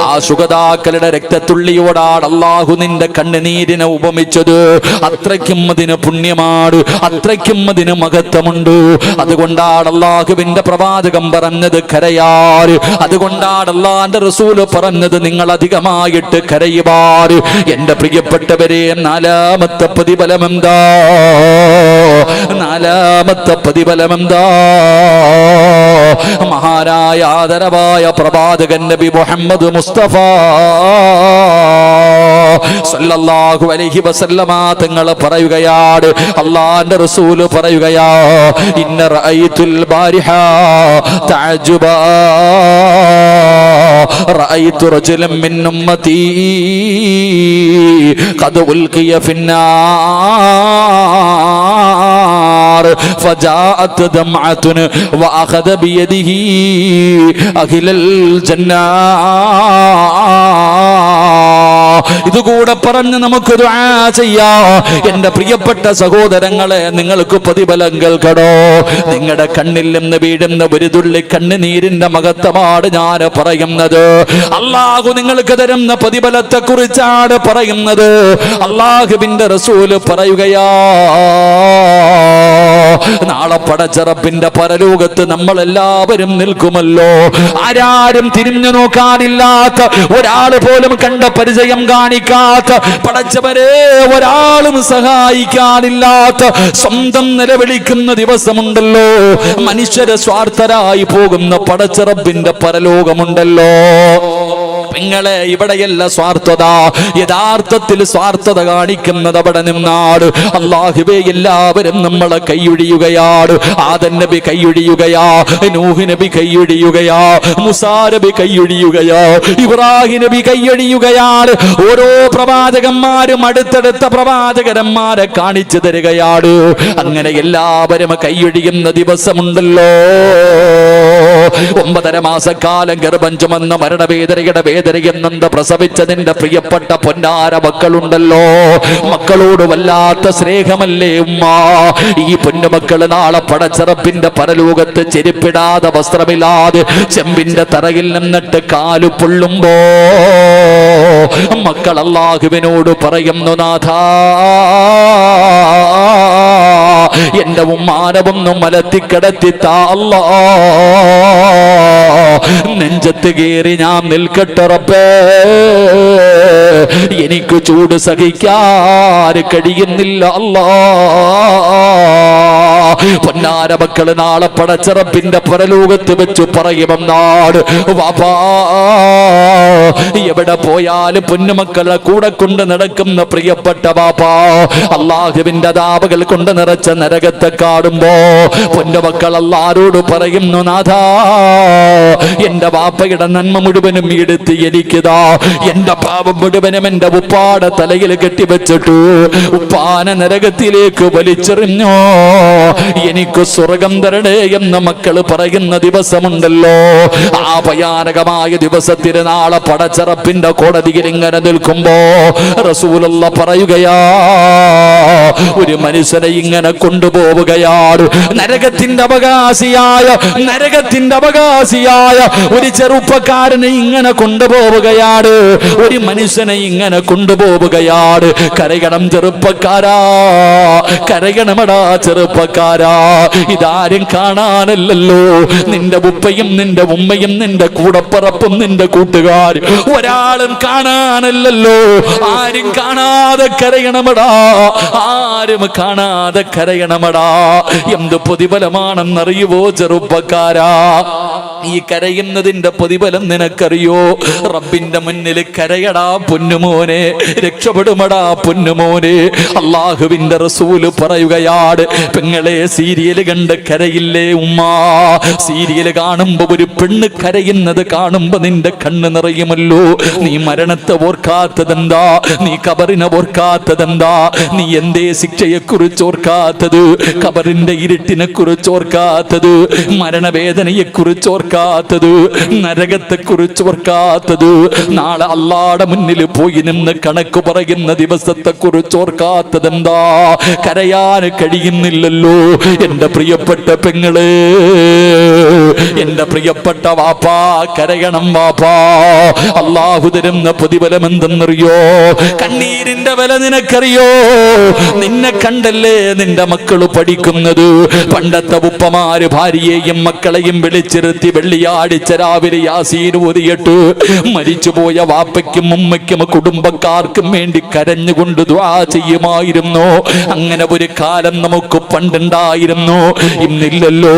ആ ശുഹദാക്കളുടെ രക്തത്തുള്ളിയോടാണ് അല്ലാഹു നിന്റെ കണ്ണുനീരിനെ ഉപമിച്ചത്. അത്രയ്ക്കും അതിന് പുണ്യമാണ്, അത്രയ്ക്കും അതിന് മഹത്വമുണ്ട്. അതുകൊണ്ടാണ് അല്ലാഹുവിന്റെ പ്രവാചകം പറഞ്ഞത് കരയാറ്. അതുകൊണ്ടാണ് അല്ലാഹുവിന്റെ റസൂൽ പറഞ്ഞത് നിങ്ങൾ അധികമായിട്ട് കരയുവാർ. എന്റെ പ്രിയപ്പെട്ടവരെ, നാലാമത്തെ പ്രതിഫലമെന്താ? നാലാമത്തെ പ്രതിഫലമെന്താ? മഹാനായ ആദരവായ പ്രവാചകൻ നബി മുഹമ്മദ് മുസ്തഫ സല്ലല്ലാഹു അലൈഹി വസല്ലമ തങ്ങൾ പറയുകയാണ്, അല്ലാഹുവിന്റെ റസൂൽ പറയുകയാ, ഇന്ന റഅയ്തുൽ ബാരിഹ തഅജുബാ റഅയ്തു റജുലൻ മിൻ ഉമ്മതി ഖദ് ഉൽഖിയ ഫിന്നാർ ഫജാഅത് ദംഅത്തുൻ വഅഖദ ബിയദിഹി അഖിലൽ ജന്നാ. ഇതുകൂടെ പറഞ്ഞ് നമുക്ക് ദുആ ചെയ്യാം. എന്റെ പ്രിയപ്പെട്ട സഹോദരങ്ങളെ, നിങ്ങൾക്ക് പ്രതിഫലം കേൾക്കണോ? നിങ്ങളുടെ കണ്ണിൽ നിന്ന് വീഴുന്ന ഒരു തുള്ളി കണ്ണുനീരിന്റെ മഹത്വമാണ് ഞാൻ പറയുന്നത്. അല്ലാഹു നിങ്ങൾക്ക് തരുന്ന പ്രതിഫലത്തെ കുറിച്ചാണ് പറയുന്നത്. അല്ലാഹുവിന്റെ റസൂൽ പറയുകയാ, നാളെ പടച്ചറപ്പിന്റെ പരലോകത്ത് നമ്മൾ എല്ലാവരും നിൽക്കുമല്ലോ. ആരാരും തിരിഞ്ഞു നോക്കാനില്ലാത്ത, ഒരാൾ പോലും കണ്ട പരിചയം കാണിക്കാത്ത, പടച്ചവരെ ഒരാളും സഹായിക്കാനില്ലാത്ത, സ്വന്തം നിലവിളിക്കുന്ന ദിവസമുണ്ടല്ലോ. മനുഷ്യരെ സ്വാർത്ഥരായി പോകുന്ന പടച്ചറപ്പിന്റെ പരലോകമുണ്ടല്ലോ. നിങ്ങളെ ഇവിടെയല്ല സ്വാർത്ഥത, യഥാർത്ഥത്തിൽ സ്വാർത്ഥത കാണിക്കുന്നത് അവിടെ നിന്നാണ്. അല്ലാഹുവേ, എല്ലാവരും നമ്മളെ കൈയൊഴിയുകയാണ്. ആദം നബി കൈയൊഴിയുകയാ, നൂഹ് നബി കൈയൊഴിയുകയാ, മൂസാ നബി കൈയൊഴിയുകയാ, ഇബ്രാഹിം നബി കൈയൊഴിയുകയാണ്. ഓരോ പ്രവാചകന്മാരും അടുത്തടുത്ത പ്രവാചകന്മാരെ കാണിച്ചു തരികയാണ്. അങ്ങനെ എല്ലാവരും കൈയൊഴിയുന്ന ദിവസമുണ്ടല്ലോ. 9.5 മാസക്കാലം ഗർഭം ചുമന്ന മരണവേദനയുടെ വേദനയെന്നത് പ്രസവിച്ചതിന്റെ പ്രിയപ്പെട്ട പൊന്നാര മക്കളുണ്ടല്ലോ. മക്കളോട് വല്ലാത്ത സ്നേഹമല്ലേ ഉമ്മ? ഈ പൊന്നുമക്കള് നാളെ പടച്ചറപ്പിന്റെ പരലോകത്ത് ചെരുപ്പിടാതെ, വസ്ത്രമില്ലാതെ ചെമ്പിന്റെ തറയിൽ നിന്നിട്ട് കാലു പൊള്ളുമ്പോ മക്കൾ അല്ലാഹുവിനോട് പറയുന്നു, നാഥാ, എന്റെ ഉമ്മാനവൊന്നും മലത്തിക്കിടത്തിത്താ അല്ലാ, നെഞ്ചത്ത് കയറി ഞാൻ നിൽക്കട്ടെ റബ്ബേ, എനിക്ക് ചൂട് സഹിക്കാൻ കഴിയുന്നില്ല അല്ലാ. പൊന്നാര മക്കള് നാളെ പടച്ചറപ്പിന്റെ പരലോകത്ത് വെച്ച് പറയുമെന്നാണ്. വാപ്പാ, എവിടെ പോയാലും പൊന്നുമക്കളെ കൂടെ കൊണ്ട് നടക്കുന്ന പ്രിയപ്പെട്ട വാപ്പാ, അല്ലാഹുവിന്റെ ദാബകൾ കൊണ്ട് നിറച്ച നരകത്തെ കാണുമ്പോ പൊന്നുമക്കൾ അല്ലാഹുവോട് പറയുന്നു, നാഥാ, എന്റെ വാപ്പയുടെ നന്മ മുഴുവനും എടുത്ത് എനിക്കിതാ, എന്റെ പാപം മുഴുവനും എന്റെ ഉപ്പാടെ തലയിൽ കെട്ടിവെച്ചിട്ടു ഉപ്പാന നരകത്തിലേക്ക് വലിച്ചെറിഞ്ഞോ, എനിക്ക് സ്വർഗം തരണേ എന്ന് മക്കള് പറയുന്ന ദിവസമുണ്ടല്ലോ. ആ ഭയാനകമായ ദിവസത്തിന് നാളെ പടച്ചറപ്പിന്റെ കോടതിയിൽ ഇങ്ങനെ നിൽക്കുമ്പോ റസൂലുള്ള പറയുകയാ, ഒരു മനുഷ്യനെ ഇങ്ങനെ കൊണ്ടുപോവുകയാണ്. നരകത്തിന്റെ അവകാശിയായ ഒരു ചെറുപ്പക്കാരനെ ഇങ്ങനെ കൊണ്ടുപോവുകയാണ്. ഒരു മനുഷ്യനെ ഇങ്ങനെ കൊണ്ടുപോവുകയാണ്. കരയണം ചെറുപ്പക്കാരാ, കരയണമടാ ചെറുപ്പക്കാരാ. ഇതാരും കാണാനല്ലല്ലോ. നിന്റെ ഉപ്പയും നിന്റെ ഉമ്മയും നിന്റെ കൂടപ്പറപ്പും നിന്റെ കൂട്ടുകാരും ഒരാളും കാണാനല്ലല്ലോ. ആരും കാണാതെ കരയണമടാ, ആരും കാണാതെ കരയണമടാ. എന്ത് പ്രതിഫലമാണെന്നറിയുവോ ചെറുപ്പക്കാരാ? ഈ കരയുന്നതിന്റെ പ്രതിഫലം നിനക്കറിയോ? റബ്ബിന്റെ മുന്നിൽ കരയടാ പൊന്നുമോനെ, രക്ഷപ്പെടുമടാ പൊന്നുമോനെ. അള്ളാഹുവിന്റെ റസൂല് പറയുകയാണ്, പെങ്ങളെ സീരിയൽ കണ്ട് കരയില്ലേ ഉമ്മ? സീരിയൽ കാണുമ്പോ ഒരു പെണ്ണ് കരയുന്നത് കാണുമ്പോ നിന്റെ കണ്ണ് നിറയുമല്ലോ. നീ മരണത്തെ ഓർക്കാത്തതെന്താ? നീ കബറിനെ ഓർക്കാത്തതെന്താ? നീ എന്തേ ശിക്ഷയെ കുറിച്ച് ഓർക്കാത്തത്? കബറിന്റെ ഇരുട്ടിനെ കുറിച്ച് ഓർക്കാത്തത്? മരണവേദനയെ കുറിച്ച് ഓർക്കാത്തത്? നരകത്തെ കുറിച്ച് ഓർക്കാത്തത്? നാളെ അള്ളാടെ മുന്നിൽ പോയി നിന്ന് കണക്ക് പറയുന്ന ദിവസത്തെ കുറിച്ച് ഓർക്കാത്തതെന്താ? കരയാൻ കഴിയുന്നില്ലല്ലോ എന്റെ പ്രിയപ്പെട്ട പെങ്ങളെ, എന്റെ പ്രിയപ്പെട്ട വാപ്പാ, കരയണം വാപ്പാ. അള്ളാഹു തരുന്ന പ്രതിഫലം എന്തെന്നറിയോ? കണ്ണീരിന്റെ വില നിനക്കറിയോ? നിന്നെ കണ്ടല്ലേ നിന്റെ മക്കള് പഠിക്കുന്നത്. പണ്ടത്തെ ഉപ്പമാര് ഭാര്യയെയും മക്കളെയും വിളിച്ചിരുത്തി വെള്ളിയാഴ്ച രാവിലെ യാസീൻ ഓതിയിട്ട് മരിച്ചുപോയ വാപ്പയ്ക്കും ഉമ്മയ്ക്കും കുടുംബക്കാർക്കും വേണ്ടി കരഞ്ഞുകൊണ്ട് ദുആ ചെയ്യുമായിരുന്നു. അങ്ങനെ ഒരു കാലം നമുക്ക് പണ്ടുണ്ടായിരുന്നു. ഇന്നില്ലല്ലോ.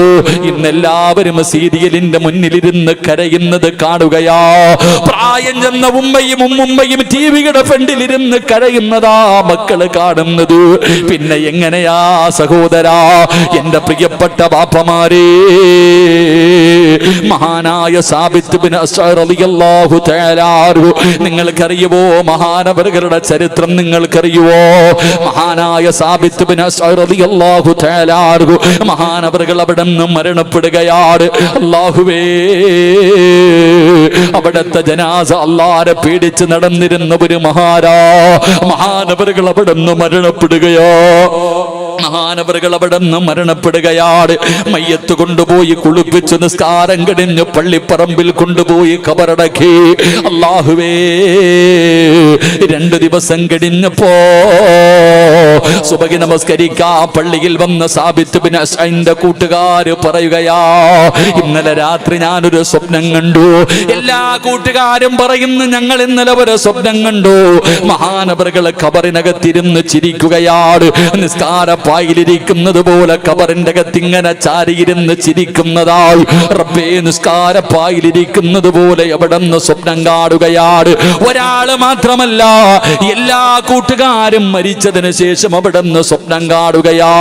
ഇന്നെല്ലാവരും സീരിയലിന്റെ മുന്നിലിരുന്ന് കരയുന്നത് കാണുകയാ. പ്രായം ചെന്ന ഉമ്മയും ഉമ്മുമ്മയും ടിവിയുടെ ഫ്രണ്ടിലിരുന്ന് കരയുന്നതാ മക്കള് കാണുന്നത്. പിന്നെ എങ്ങനെയാ സഹോദരാ, എന്റെ പ്രിയപ്പെട്ട ബാപ്പമാരേ, മഹാനായ സാബിത്ത് ബിൻ അസ്അദ് റളിയല്ലാഹു തആല അൻഹു, നിങ്ങൾക്കറിയുമോ മഹാനവറുകളുടെ ചരിത്രം? നിങ്ങൾക്കറിയുമോ മഹാനായ സാബിത്ത് ബിൻ അസ്അദ് റളിയല്ലാഹു തആല അൻഹു മഹാനവറുകൾ അവിടെ നിന്ന് മരണപ്പെടുകയാണ്. അല്ലാഹുവേ, അവിടുത്തെ ജനാസ അല്ലാഹുവെ പേടിച്ച് നടന്നിരുന്ന ഒരു മഹാനവറുകൾ അവിടെ നിന്ന് മരണപ്പെടുകയോ. മഹാനവറുകൾ അവിടെ നിന്ന് മരണപ്പെടുകയാണ്. മയ്യത്ത് കൊണ്ടുപോയി കുളിപ്പിച്ച് നിസ്കാരം കഴിഞ്ഞ് പള്ളിപ്പറമ്പിൽ കൊണ്ടുപോയി ഖബറടക്കി. അല്ലാഹുവേ, 2 ദിവസം കഴിഞ്ഞപ്പോ സുബഹി നമസ്കരിക്കാ പള്ളിയിൽ വന്ന സാബിത്ത് ബിൻ അസ്അദിന്റെ കൂട്ടുകാര് പറയുകയാ, ഇന്നലെ രാത്രി ഞാനൊരു സ്വപ്നം കണ്ടു. എല്ലാ കൂട്ടുകാരും പറയുന്നു, ഞങ്ങൾ ഇന്നലെ ഒരു സ്വപ്നം കണ്ടു. മഹാനവറുകൾ ഖബറിനകത്തിരുന്ന് ചിരിക്കുകയാണ്. നിസ്കാര പായിലിരിക്കുന്നത് പോലെ ഖബറിന്റെ അകത്തിങ്ങനെ ചാരിയിരുന്ന് ചിരിക്കുന്നതായി. റബ്ബേ, നിസ്കാര പായിലിരിക്കുന്നത് പോലെ എവിടെന്ന് സ്വപ്നം കാണുകയാണ്. ഒരാള് മാത്രമല്ല, എല്ലാ കൂട്ടുകാരും മരിച്ചതിന് ശേഷം അവിടെന്ന് സ്വപ്നം കാണുകയാ.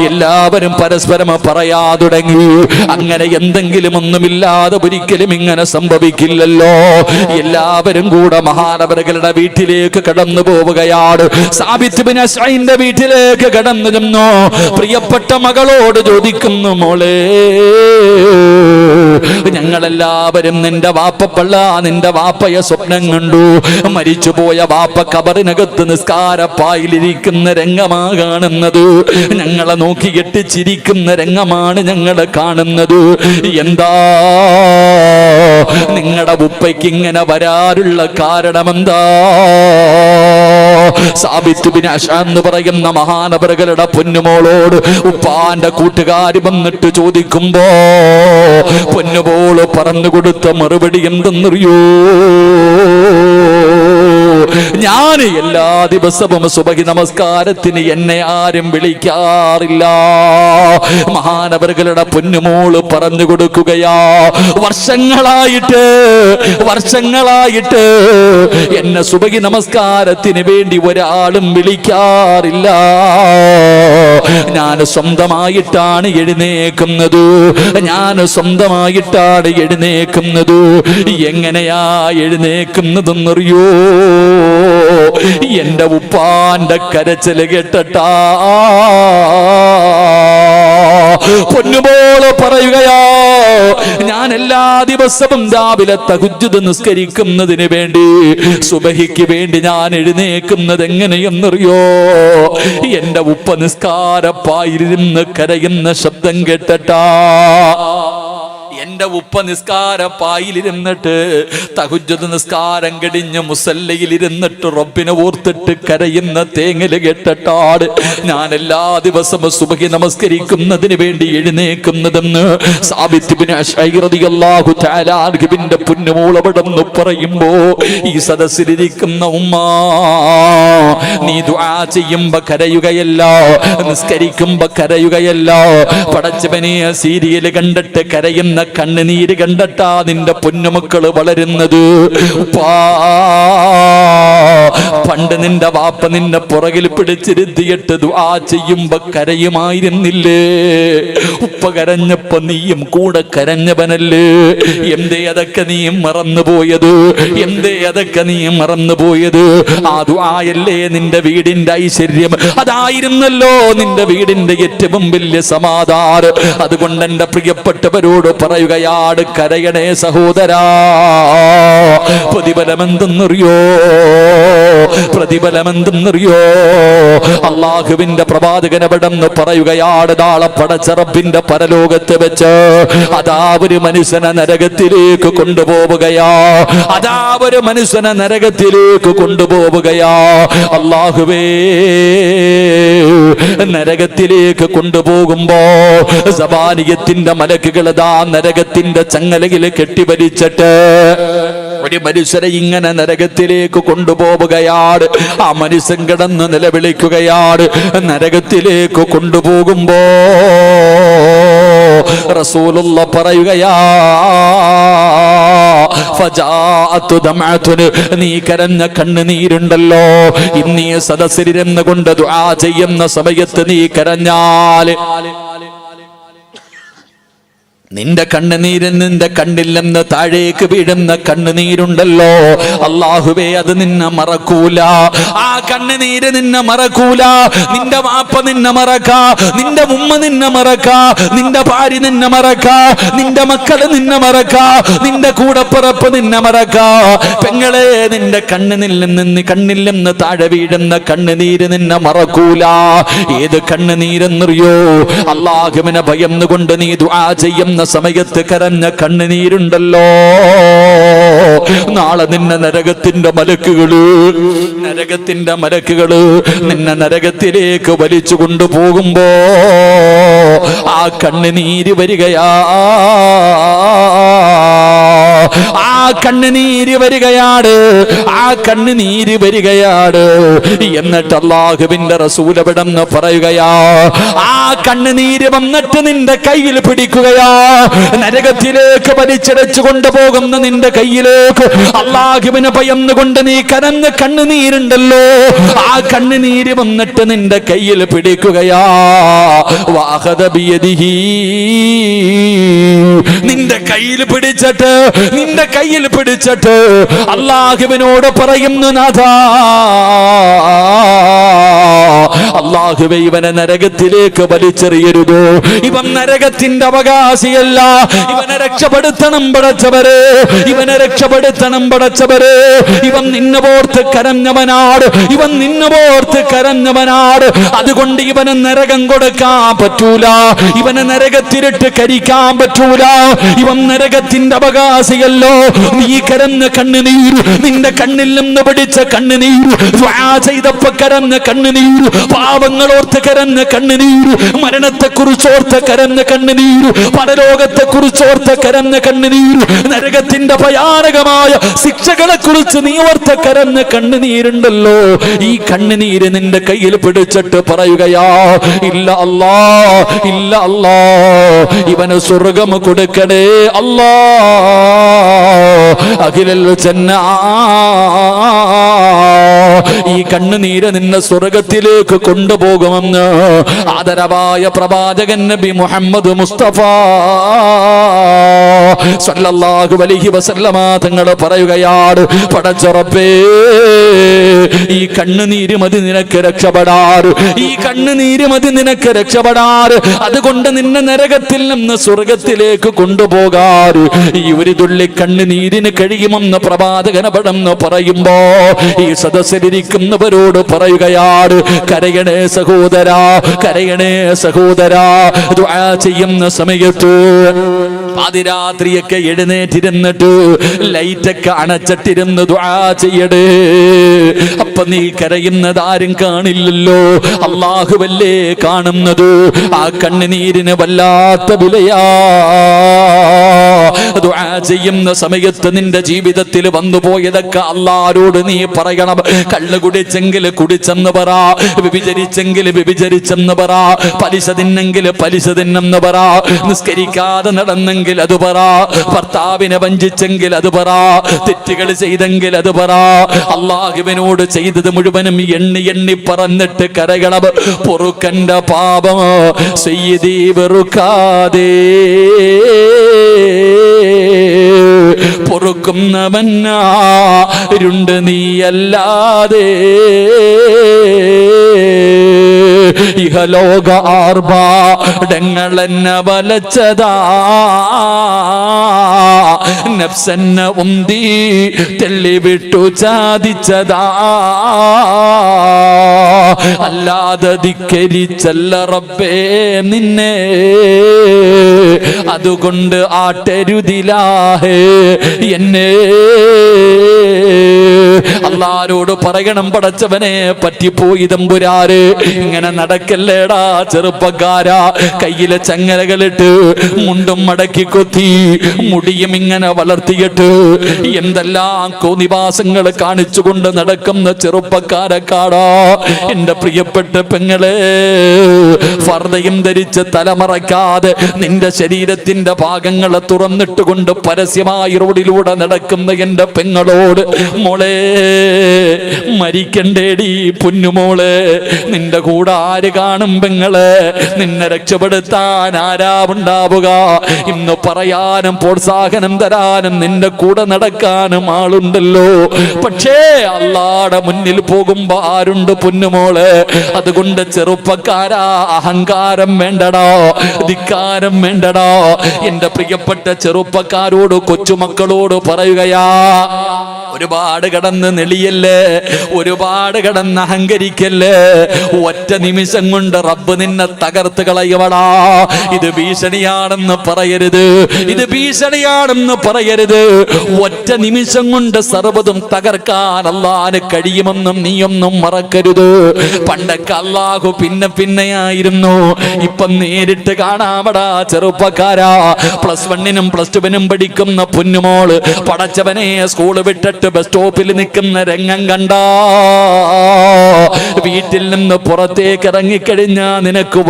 എല്ലാവരും പരസ്പരം പറയാ തുടങ്ങി, അങ്ങനെ എന്തെങ്കിലും ഒന്നുമില്ലാതെ ഒരിക്കലും ഇങ്ങനെ സംഭവിക്കില്ലല്ലോ. എല്ലാവരും കൂടെ മഹാനവറുകളുടെ വീട്ടിലേക്ക് കടന്നു പോവുകയാണ്. സാബിത്ത് ബിൻ അസ്അദിന്റെ വീട്ടിലേക്ക് കടന്നു ചെന്നു. പ്രിയപ്പെട്ട മകളോട് ചോദിക്കുന്നു, മോളെ, ഞങ്ങളെല്ലാവരും നിന്റെ വാപ്പപ്പള്ള നിന്റെ വാപ്പയെ സ്വപ്നം കണ്ടു. മരിച്ചുപോയ വാപ്പ ഖബറിനകത്ത് നിസ്കാരപ്പായിലിരിക്കുന്ന രംഗമാ കാണുന്നത്. ഞങ്ങളെ നോക്കിയിട്ട് ചിരിക്കുന്ന രംഗമാണ് ഞങ്ങൾ കാണുന്നത്. എന്താ നിങ്ങളുടെ ഉപ്പയ്ക്ക് ഇങ്ങനെ വരാറുള്ള കാരണമെന്താ? സാബിത്ത് ബിൻ അസ്അദ് എന്ന് പറയുന്ന മഹാനവറുകളുടെ പൊന്നുമോളോട് ഉപ്പാന്റെ കൂട്ടുകാരി വന്നിട്ട് ചോദിക്കുമ്പോ പൊന്നുമോള് പറഞ്ഞു കൊടുത്ത മറുപടി എന്തെന്നറിയോ? ഞാൻ എല്ലാ ദിവസവും സുബഹി നമസ്കാരത്തിന് എന്നെ ആരും വിളിക്കാറില്ല. മഹാനവറുകളുടെ പൊന്നുമോള് പറഞ്ഞു കൊടുക്കുകയാ, വർഷങ്ങളായിട്ട് എന്നെ സുബഹി നമസ്കാരത്തിന് വേണ്ടി ഒരാളും വിളിക്കാറില്ല. ഞാൻ സ്വന്തമായിട്ടാണ് എഴുന്നേക്കുന്നത്. എങ്ങനെയാ എഴുന്നേക്കുന്നതെന്നറിയോ? എന്റെ ഉപ്പാന്റെ കരച്ചില് കേട്ടട്ടാ. പൊന്നുപോലെ പറയുകയാ, ഞാൻ എല്ലാ ദിവസവും രാവിലെ തഹജ്ജുദ് നിസ്കരിക്കുന്നതിന് വേണ്ടി, സുബഹിക്ക് വേണ്ടി ഞാൻ എഴുന്നേക്കുന്നത് എങ്ങനെയെന്നറിയോ? എന്റെ ഉപ്പ നിസ്കാരപ്പായിരുന്ന് കരയുന്ന ശബ്ദം കേട്ടട്ടാ. എന്റെ ഉപ്പ നിസ്കാരപ്പായിലിരുന്നിട്ട് തഹജ്ജുദ് നിസ്കാരം കഴിഞ്ഞ് മുസല്ലയിലിരുന്നിട്ട് റബ്ബിനെ ഓർത്തിട്ട് കരയുന്ന തേങ്ങല് കേട്ടട്ടാട് ഞാൻ എല്ലാ ദിവസവും സുബഹി നമസ്കരിക്കുന്നതിന് വേണ്ടി എഴുന്നേക്കുന്നതെന്ന് സാബിത്ത് ബിൻ അശ്അരി റളിയല്ലാഹു തആല അൻഹുവിന്റെ പൊന്നുമോൾ അവിടെന്ന് പറയുമ്പോ ഈ സദസ്സിലിരിക്കുന്ന ഉമ്മ, നീ ദുആ ചെയ്യുമ്പോ കരയുകയല്ല, നിസ്കരിക്കുമ്പോ കരയുകയല്ല, പടച്ചവനെ സീരിയൽ കണ്ടിട്ട് കരയുന്ന കണ്ണുനീര് കണ്ടട്ടാ നിന്റെ പൊന്നുമക്കള് വളരുന്നത്. പണ്ട് നിന്റെ വാപ്പ നിന്നെ പുറകിൽ പിടിച്ചിരുത്തിയിട്ട് ദുആ ചെയ്യുമ്പോ കരയുമായിരുന്നില്ലേ? ഉപ്പ കരഞ്ഞപ്പോ നീയും കൂടെ കരഞ്ഞവനല്ലേ? എന്തേ അതൊക്കെ നീ മറന്നുപോയത്? എന്തേ അതൊക്കെ നീ മറന്നുപോയത്? ആ ദുആയല്ലേ നിന്റെ വീടിന്റെ ഐശ്വര്യം, അതായിരുന്നല്ലോ നിന്റെ വീടിന്റെ ഏറ്റവും വലിയ സമാധാനം. അതുകൊണ്ട് എന്റെ പ്രിയപ്പെട്ടവരോട് പറയുകയാണ്, കരയണേ സഹോദരാ. പ്രതിഫലമെന്തെന്നറിയോ? പ്രതിഫലമെന്തെന്നറിയോ? അള്ളാഹുവിന്റെ പ്രവാചകനവിടെന്ന് പറയുകയാണ്, നാളെ പടച്ച റബ്ബിന്റെ പരലോകത്ത് വെച്ച് അതാ ഒരു മനുഷ്യനെ നരകത്തിലേക്ക് കൊണ്ടുപോവുകയാ. അതാ ഒരു മനുഷ്യനെ നരകത്തിലേക്ക് കൊണ്ടുപോവുകയാ. അള്ളാഹുവേ, നരകത്തിലേക്ക് കൊണ്ടുപോകുമ്പോ സബാനിയത്തിന്റെ മലക്കുകൾ ദാ നരകത്തിന്റെ ചങ്ങലയിൽ കെട്ടിവലിച്ചിട്ട് ഒരു മനുഷ്യരെ ഇങ്ങനെ നരകത്തിലേക്ക് കൊണ്ടുപോവുകയാണ്. ആ മനുഷ്യൻ കിടന്ന് നിലവിളിക്കുകയാണ്. നരകത്തിലേക്ക് കൊണ്ടുപോകുമ്പോ റസൂലുള്ള പറയുകയാ, ഫജാഅതു ദമഅതുന്, നീ കരഞ്ഞ കണ്ണുനീരുണ്ടല്ലോ, ഇന്നീ സദസ്സിലിരുന്ന് കൊണ്ട് ദുആ ചെയ്യുന്ന സമയത്ത് നീ കരഞ്ഞാൽ നിന്റെ കണ്ണുനീരിൽ നിന്റെ കണ്ണിൽ നിന്ന് താഴേക്ക് വീഴുന്ന കണ്ണുനീരുണ്ടല്ലോ, അല്ലാഹുവേ അത് നിന്നെ മറക്കൂല. ആ കണ്ണുനീര് നിന്നെ മറക്കൂല. നിന്റെ വാപ്പ നിന്നെ മറക്കാ, നിന്റെ ഉമ്മ നിന്നെ മറക്കാ, നിന്റെ ഭാര്യ നിന്നെ മറക്കാ, നിന്റെ മക്കള് നിന്നെ മറക്കാ, നിന്റെ കൂടപ്പിറപ്പ് നിന്നെ മറക്കാ. പെങ്ങളെ, നിന്റെ കണ്ണിൽ നിന്ന് താഴെ വീഴുന്ന കണ്ണുനീര് നിന്നെ മറക്കൂല. ഏത് കണ്ണുനീരെന്നറിയോ? അല്ലാഹുവിനെ ഭയന്നുകൊണ്ട് നീ ദുആ ചെയ്യുന്ന സമയത്ത് കരഞ്ഞ കണ്ണുനീരുണ്ടല്ലോ, നാളെ നിന്നെ നരകത്തിന്റെ മലക്കുകള് നിന്നെ നരകത്തിലേക്ക് വലിച്ചു കൊണ്ടുപോകുമ്പോ ആ കണ്ണുനീര് വരികയാ. ആ കണ്ണുനീര് വരികയാണ്. എന്നിട്ട് അല്ലാഹുവിന്റെ റസൂൽ അവിടെന്ന് പറയുകയാ, ആ കണ്ണുനീര് വന്നിട്ട് നിന്റെ കയ്യിൽ പിടിക്കുകയാ. നരകത്തിലേക്ക് വലിച്ചടച്ചു കൊണ്ടുപോകുന്ന നിന്റെ കയ്യിലേക്ക് അല്ലാഹുവിനെ ഭയന്നുകൊണ്ട് നീ കരഞ്ഞ കണ്ണുനീരുണ്ടല്ലോ, ആ കണ്ണുനീര് വന്നിട്ട് നിന്റെ കയ്യിൽ പിടിക്കുകയാ. വഅഖദ ബിയദിഹി, നിന്റെ കയ്യിൽ പിടിച്ചിട്ട് അല്ലാഹുവിനോട് പറയുന്നു, നാഥാ, അല്ലാഹുവേ, ഇവനെ നരകത്തിലേക്ക് വലിച്ചെറിയരുത്. ഇവൻ നരകത്തിന്റെ അവകാശിയല്ല. ഇവനെ രക്ഷപ്പെടുത്തണം പടച്ചവരെ, ഇവനെ രക്ഷപ്പെടുത്തണം പടച്ചവരെ. ഇവൻ നിന്നെ ഓർത്ത് കരഞ്ഞവനാട്. അതുകൊണ്ട് ഇവന് നരകം കൊടുക്കാൻ പറ്റൂല. ഇവനെ നരകത്തിലിട്ട് കരിക്കാൻ പറ്റൂല. ഇവൻ നരകത്തിന്റെ അവകാശിയല്ലോ. നീ കരഞ്ഞ കണ്ണുനീര്, നിന്റെ കണ്ണിൽ നിന്ന് പിടിച്ച കണ്ണുനീര്, ദുആ ചെയ്തപ്പോ കരഞ്ഞ കണ്ണുനീര്, പാവങ്ങളോർത്ത് കരഞ്ഞ കണ്ണുനീര്, മരണത്തെ കുറിച്ചോർത്ത് കരഞ്ഞ കണ്ണുനീര്, പരലോകത്തെ കുറിച്ചോർത്ത് കരഞ്ഞ കണ്ണുനീര്, നരകത്തിന്റെ ഭയാനകമായ ശിക്ഷകളെ കുറിച്ച് നീ ഓർത്ത് കരഞ്ഞ കണ്ണുനീരുണ്ടല്ലോ, ഈ കണ്ണുനീര് നിന്റെ കയ്യിൽ പിടിച്ചിട്ട് പറയുകയാ, ഇല്ല അല്ലാ, ഇല്ല അല്ലാ, ഇവന് സ്വർഗം കൊടുക്കണേ അല്ലാ, അഖിലൽ ജന്ന. ഈ കണ്ണുനീര് നിന്നെ സ്വർഗത്തിലേക്ക് കൊണ്ടുപോകുമെന്ന് ആദരവായ പ്രവാചകൻ നബി മുഹമ്മദ് മുസ്തഫ സല്ലല്ലാഹു അലൈഹി വസല്ലമ തങ്ങൾ പറയുകയാണ്, പടച്ച റബ്ബേ, ഈ കണ്ണുനീര് മതി നിനക്ക് രക്ഷപ്പെടാറ്, ഈ കണ്ണുനീര് മതി നിനക്ക് രക്ഷപ്പെടാറ്. അതുകൊണ്ട് നിന്നെ നരകത്തിൽ നിന്ന് സ്വർഗത്തിലേക്ക് കൊണ്ടുപോകാറ് ഈ ഒരു തുള്ളി കണ്ണുനീരിന് കഴിയുമെന്ന് പ്രവാചകനപടന്ന് പറയുമ്പോ ഈ സദസ്സിലിരിക്കുന്നവരോട് പറയുകയാണ്, കരയണേ സഹോദരാ, കരയണേ സഹോദരാ. ദുആ ചെയ്യുന്ന സമയത്ത് പാതിരാത്രിയൊക്കെ എഴുന്നേറ്റിരുന്നിട്ട് ലൈറ്റൊക്കെ അണച്ചിട്ടിരുന്ന് ദുആ ചെയ്യടേ. അപ്പൊ നീ കരയുന്നത് ആരും കാണില്ലല്ലോ, അല്ലാഹുവല്ലേ കാണുന്നത്. ആ കണ്ണുനീരിന് വല്ലാത്ത വിലയാ. ദുആ ചെയ്യുന്ന സമയത്ത് നിന്റെ ജീവിതത്തിൽ വന്നുപോയതൊക്കെ അല്ലാഹുവോട് നീ പറയണം. കള്ളു കുടിച്ചെങ്കിൽ കുടിച്ചെന്ന് പറ, വ്യഭിചരിച്ചെങ്കിൽ വ്യഭിചരിച്ചെന്ന് പറ, പലിശ തിന്നെങ്കിൽ പലിശ തിന്നെന്ന് പറ, നിസ്കരിക്കാതെ നടന്നെങ്കിൽ പറഞ്ഞെങ്കിൽ അത് പറ, ഭർത്താവിനെ വഞ്ചിച്ചെങ്കിൽ അത് പറ, തെറ്റുകൾ ചെയ്തെങ്കിൽ അത് പറ. അള്ളാഹുവിനോട് ചെയ്തത് മുഴുവനും എണ്ണി എണ്ണി പറഞ്ഞിട്ട് കരകണം. പൊറുക്കന്റെ പാപം സയ്യിദി വെറുക്കാതെ പൊറുക്കുന്നവനാരുണ്ട് നീയല്ലാതെ. ഇഹലോക ആർഭാടങ്ങളെന്നെ വലച്ചതാ, നഫ്സെന്നെ ഉന്തി തെള്ളിവിട്ടു ചാദിച്ചതാ. അല്ലാതെ ധിക്കരിച്ചല്ല റബ്ബേ നിന്നെ, അതുകൊണ്ട് ആട്ടരുതിലാഹേ എന്നെ. അല്ലാഹുവോട് പറയണം, പടച്ചവനെ പറ്റിപ്പോയി തമ്പുരാരെ, ഇങ്ങനെ നടക്കല്ലേടാ ചെറുപ്പക്കാരാ. കയ്യിലെ ചങ്ങലകളിട്ട് മുണ്ടും മടക്കി കൊത്തി മുടിയും ഇങ്ങനെ വളർത്തിയിട്ട് എന്തെല്ലാം കോനിവാസങ്ങൾ കാണിച്ചുകൊണ്ട് നടക്കുന്ന ചെറുപ്പക്കാരക്കാടാ. എന്റെ പ്രിയപ്പെട്ട പെങ്ങളെ, ഫർദയും ധരിച്ച് തലമറയ്ക്കാതെ നിന്റെ ശരീരത്തിന്റെ ഭാഗങ്ങളെ തുറന്നിട്ടുകൊണ്ട് പരസ്യമായി റോഡിലൂടെ നടക്കുന്ന എന്റെ പെങ്ങളോട്, മോളെ മരിക്കണ്ടേടി പൊന്നുമോളെ, നിന്റെ കൂടെ ആര് കാണും പെങ്ങളെ? നിന്നെ രക്ഷപ്പെടുത്താൻ ആരാ ഉണ്ടാവുക? ഇന്ന് പറയാനും പ്രോത്സാഹനം തരാനും നിന്റെ കൂടെ നടക്കാനും ആളുണ്ടല്ലോ. പക്ഷേ അല്ലാഹുവിന്റെ മുന്നിൽ പോകുമ്പോ ആരുണ്ട് പൊന്നുമോളെ? അതുകൊണ്ട് ചെറുപ്പക്കാരാ, അഹങ്കാരം വേണ്ടടാ, ധിക്കാരം വേണ്ടടാ. എന്റെ പ്രിയപ്പെട്ട ചെറുപ്പക്കാരോട്, കൊച്ചുമക്കളോട് പറയുകയാ, ഒരുപാട് കടന്ന് നെളിയല്ലേ, ഒരുപാട് കടന്ന് അഹങ്കരിക്കല്ലേ. ഒറ്റ നിമിഷം കൊണ്ട് റബ്ബ് നിന്നെ തകർത്ത് കളയുവടാ. ഇത് ഭീഷണിയാണെന്ന് പറയരുത്, ഇത് ഭീഷണിയാണെന്ന് പറയരുത്. ഒറ്റ നിമിഷം കൊണ്ട് സർവ്വതും തകർക്കാൻ അല്ലാഹുവിന് കഴിയുമെന്നും നീയൊന്നും മറക്കരുത്. പണ്ടൊക്കെ അല്ലാഹു പിന്നെ പിന്നെയായിരുന്നു, ഇപ്പം നേരിട്ട് കാണാമടാ ചെറുപ്പക്കാരാ. +1 +2 പഠിക്കുന്ന പൊന്നുമോള് പടച്ചവനെ സ്കൂള് വിട്ടിട്ട് ബസ് സ്റ്റോപ്പിൽ നിൽക്കുന്ന രംഗം കണ്ടാ, വീട്ടിൽ നിന്ന് പുറത്തേക്ക് ഇറങ്ങിക്കഴിഞ്ഞാ നിനക്ക്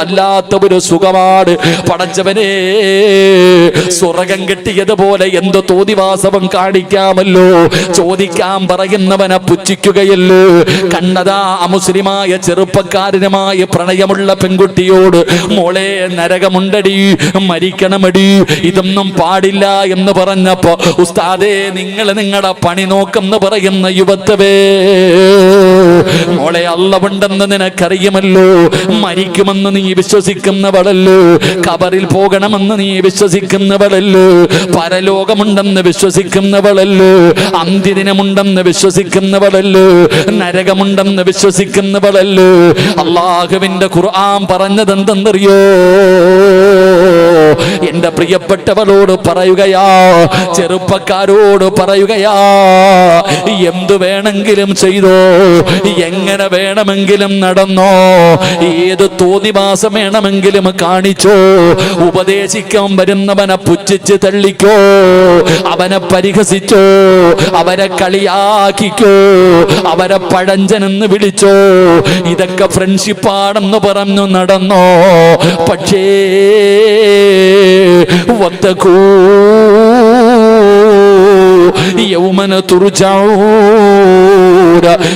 അല്ലാത്ത ഒരു സുഖമാണ്. പടച്ചവനെ, സ്വർഗം കിട്ടിയതുപോലെ എന്തോ തോന്നിവാസവം കാണിക്കാമല്ലോ. ചോദിക്കാൻ പറയുന്നവനെ പുച്ഛിക്കുകയല്ലോ. കണ്ണതാ അമുസ്ലിമായ ചെറുപ്പക്കാരനുമായ പ്രണയമുള്ള പെൺകുട്ടിയോട്, മോളെ നരകമുണ്ടടി, മരിക്കണമടി, ഇതൊന്നും പാടില്ല എന്ന് പറഞ്ഞപ്പോ, ഉസ്താദേ നിങ്ങളുടെ പണി നോക്കെന്ന് പറയുന്ന യുവത്വേ, മോളെ അള്ളവുണ്ടെന്ന് നിനക്കറിയുമല്ലോ, മരിക്കുമെന്ന് നീ വിശ്വസിക്കുന്നവളല്ലോ, ഖബറിൽ പോകണമെന്ന് നീ വിശ്വസിക്കുന്നവളല്ലോ, പരലോകമുണ്ടെന്ന് വിശ്വസിക്കുന്നവളല്ലോ, അന്ത്യദിനമുണ്ടെന്ന് വിശ്വസിക്കുന്നവളല്ലോ, നരകമുണ്ടെന്ന് വിശ്വസിക്കുന്നവളല്ലോ. അല്ലാഹുവിന്റെ ഖുർആൻ പറഞ്ഞതെന്തെന്നറിയോ? എന്റെ പ്രിയപ്പെട്ടവളോട് പറയുകയാ, ചെറുപ്പക്കാരോട് പറയുകയാ, എന്തു വേണമെങ്കിലും ചെയ്തോ, എങ്ങനെ വേണമെങ്കിലും നടന്നോ, ഏത് തോന്നിവാസം വേണമെങ്കിലും കാണിച്ചോ, ഉപദേശിക്കാൻ വരുന്നവനെ പുച്ഛിച്ച് തള്ളിക്കോ, അവനെ പരിഹസിച്ചോ, അവരെ കളിയാക്കിക്കോ, അവരെ പഴഞ്ചനെന്ന് വിളിച്ചോ, ഇതൊക്കെ ഫ്രണ്ട്ഷിപ്പാണെന്ന് പറഞ്ഞു നടന്നോ. പക്ഷേ വത്തഖൂ യൗമന തുർജഊന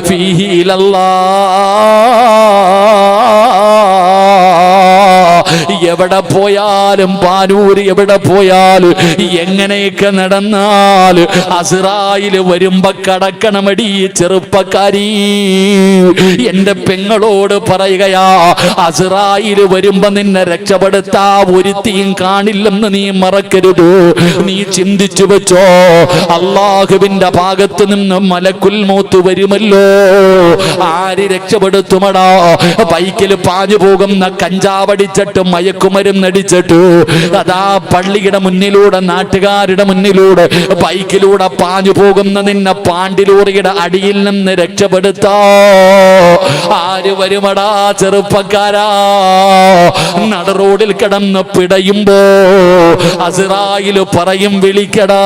ഫീഹി ഇലല്ലാഹ്. എവിടെ പോയാലും, പാനൂര് എവിടെ പോയാലും, എങ്ങനെയൊക്കെ നടന്നാൽ അസ്റായിൽ വരുമ്പോ കടക്കണമടി ചെറുപ്പക്കാരി. എന്റെ പെങ്ങളോട് പറയുകയാ, അസ്റായിൽ വരുമ്പോ നിന്നെ രക്ഷപ്പെടുത്താ ഒരുത്തിയും കാണില്ലെന്ന് നീ മറക്കരുത്. നീ ചിന്തിച്ചു വെച്ചോ, അല്ലാഹുവിന്റെ ഭാഗത്ത് നിന്ന് മലക്കുൽ മൗത്ത് വരുമല്ലോ. ആര് രക്ഷപ്പെടുത്തുമടാ? ബൈക്കിൽ പാഞ്ഞു പോകുന്ന കഞ്ചാവടിച്ചിട്ട് മയക്കുമരുന്നടിച്ചിട്ട് അതാ പള്ളിയുടെ മുന്നിലൂടെ, നാട്ടുകാരുടെ മുന്നിലൂടെ ബൈക്കിലൂടെ പാഞ്ഞു പോകുന്ന നിന്നെ പാണ്ടിലൂറിയുടെ അടിയിൽ നിന്ന് രക്ഷപ്പെടുത്താ ആര് വരുമടാ ചെറുപ്പക്കാരാ? നട റോഡിൽ കിടന്ന് പിടയുമ്പോ അസ്റായിൽ പറയും, വിളിക്കടാ.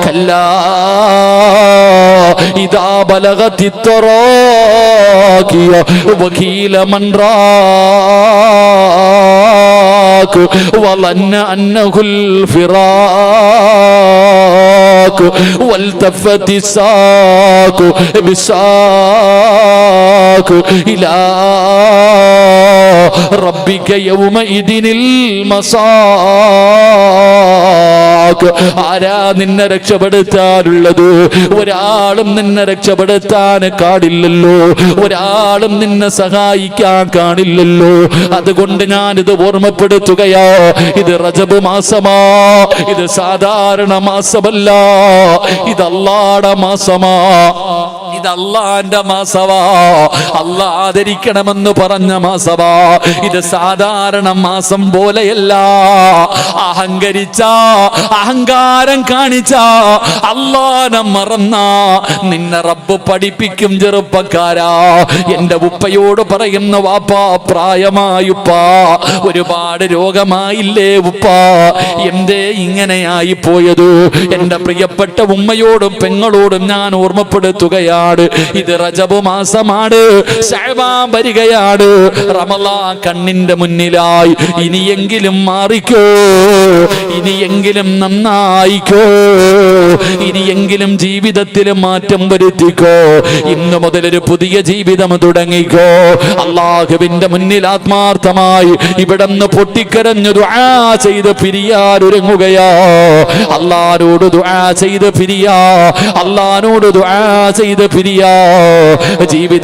കല്ലാ ഇദാ ബലഗതി തറാഖിയ വകീല മൻ റാഖിയ وظن أنه الفراق والتفت الساق بالساق إلى ربك يومئذ المساق. ആരാ നിന്നെ രക്ഷപ്പെടുത്താനുള്ളത്? ഒരാളും നിന്നെ രക്ഷപ്പെടുത്താൻ കാണില്ലല്ലോ, ഒരാളും നിന്നെ സഹായിക്കാൻ കാണില്ലല്ലോ. അതുകൊണ്ട് ഞാനിത് ഓർമ്മപ്പെടുത്തുകയാ, ഇത് റജബ് മാസമാ, ഇത് സാധാരണ മാസമല്ല, ഇത് അല്ലാഹുവിന്റെ മാസമാ, ഇത് അല്ലാഹുവിന്റെ മാസമാ, അല്ലാഹ് ആദരിക്കണമെന്ന് പറഞ്ഞ മാസമാ. ഇത് സാധാരണ മാസം പോലെയല്ല. അഹങ്കരിച്ച, അഹങ്കാരം കാണിച്ച, അല്ലാഹുവിനെ മറന്ന നിന്നെ റബ്ബ് പഠിപ്പിക്കും. ചെറുപ്പക്കാരാ, എന്റെ ഉപ്പയോട് പറയുന്ന വാപ്പാ, പ്രായമായുപ്പാ, ഒരുപാട് രോഗമായില്ലേ ഉപ്പാ, എന്തേ ഇങ്ങനെയായി പോയത്? എന്റെ പ്രിയപ്പെട്ട ഉമ്മയോടും പെങ്ങളോടും ഞാൻ ഓർമ്മപ്പെടുത്തുകയാണ്, ഇത് റജബ് മാസമാണ്, ശഅബാൻ വരികയാണ്, റമളാൻ കണ്ണിന്റെ മുന്നിലായി. ഇനിയെങ്കിലും മാറിക്കോ, ഇനിയെങ്കിലും നന്നായിക്കോ, ഇനിയെങ്കിലും ജീവിതത്തിൽ മാറ്റം വരുത്തിക്കോ. ഇന്നു മുതൽ ഒരു പുതിയ ജീവിതം തുടങ്ങിക്കോ. അല്ലാഹുവിന്റെ മുന്നിൽ ആത്മാർത്ഥമായി ഇവിടുന്ന് പൊട്ടിക്കരഞ്ഞു ദുആ ചെയ്ത് പിരിയാൻ ഒരുങ്ങുകയാ. അല്ലാഹുവോട് ദുആ ചെയ്ത് പിരിയാ, അല്ലാഹുവോട് ദുആ ചെയ്ത് പിരിയാ. ജീവിത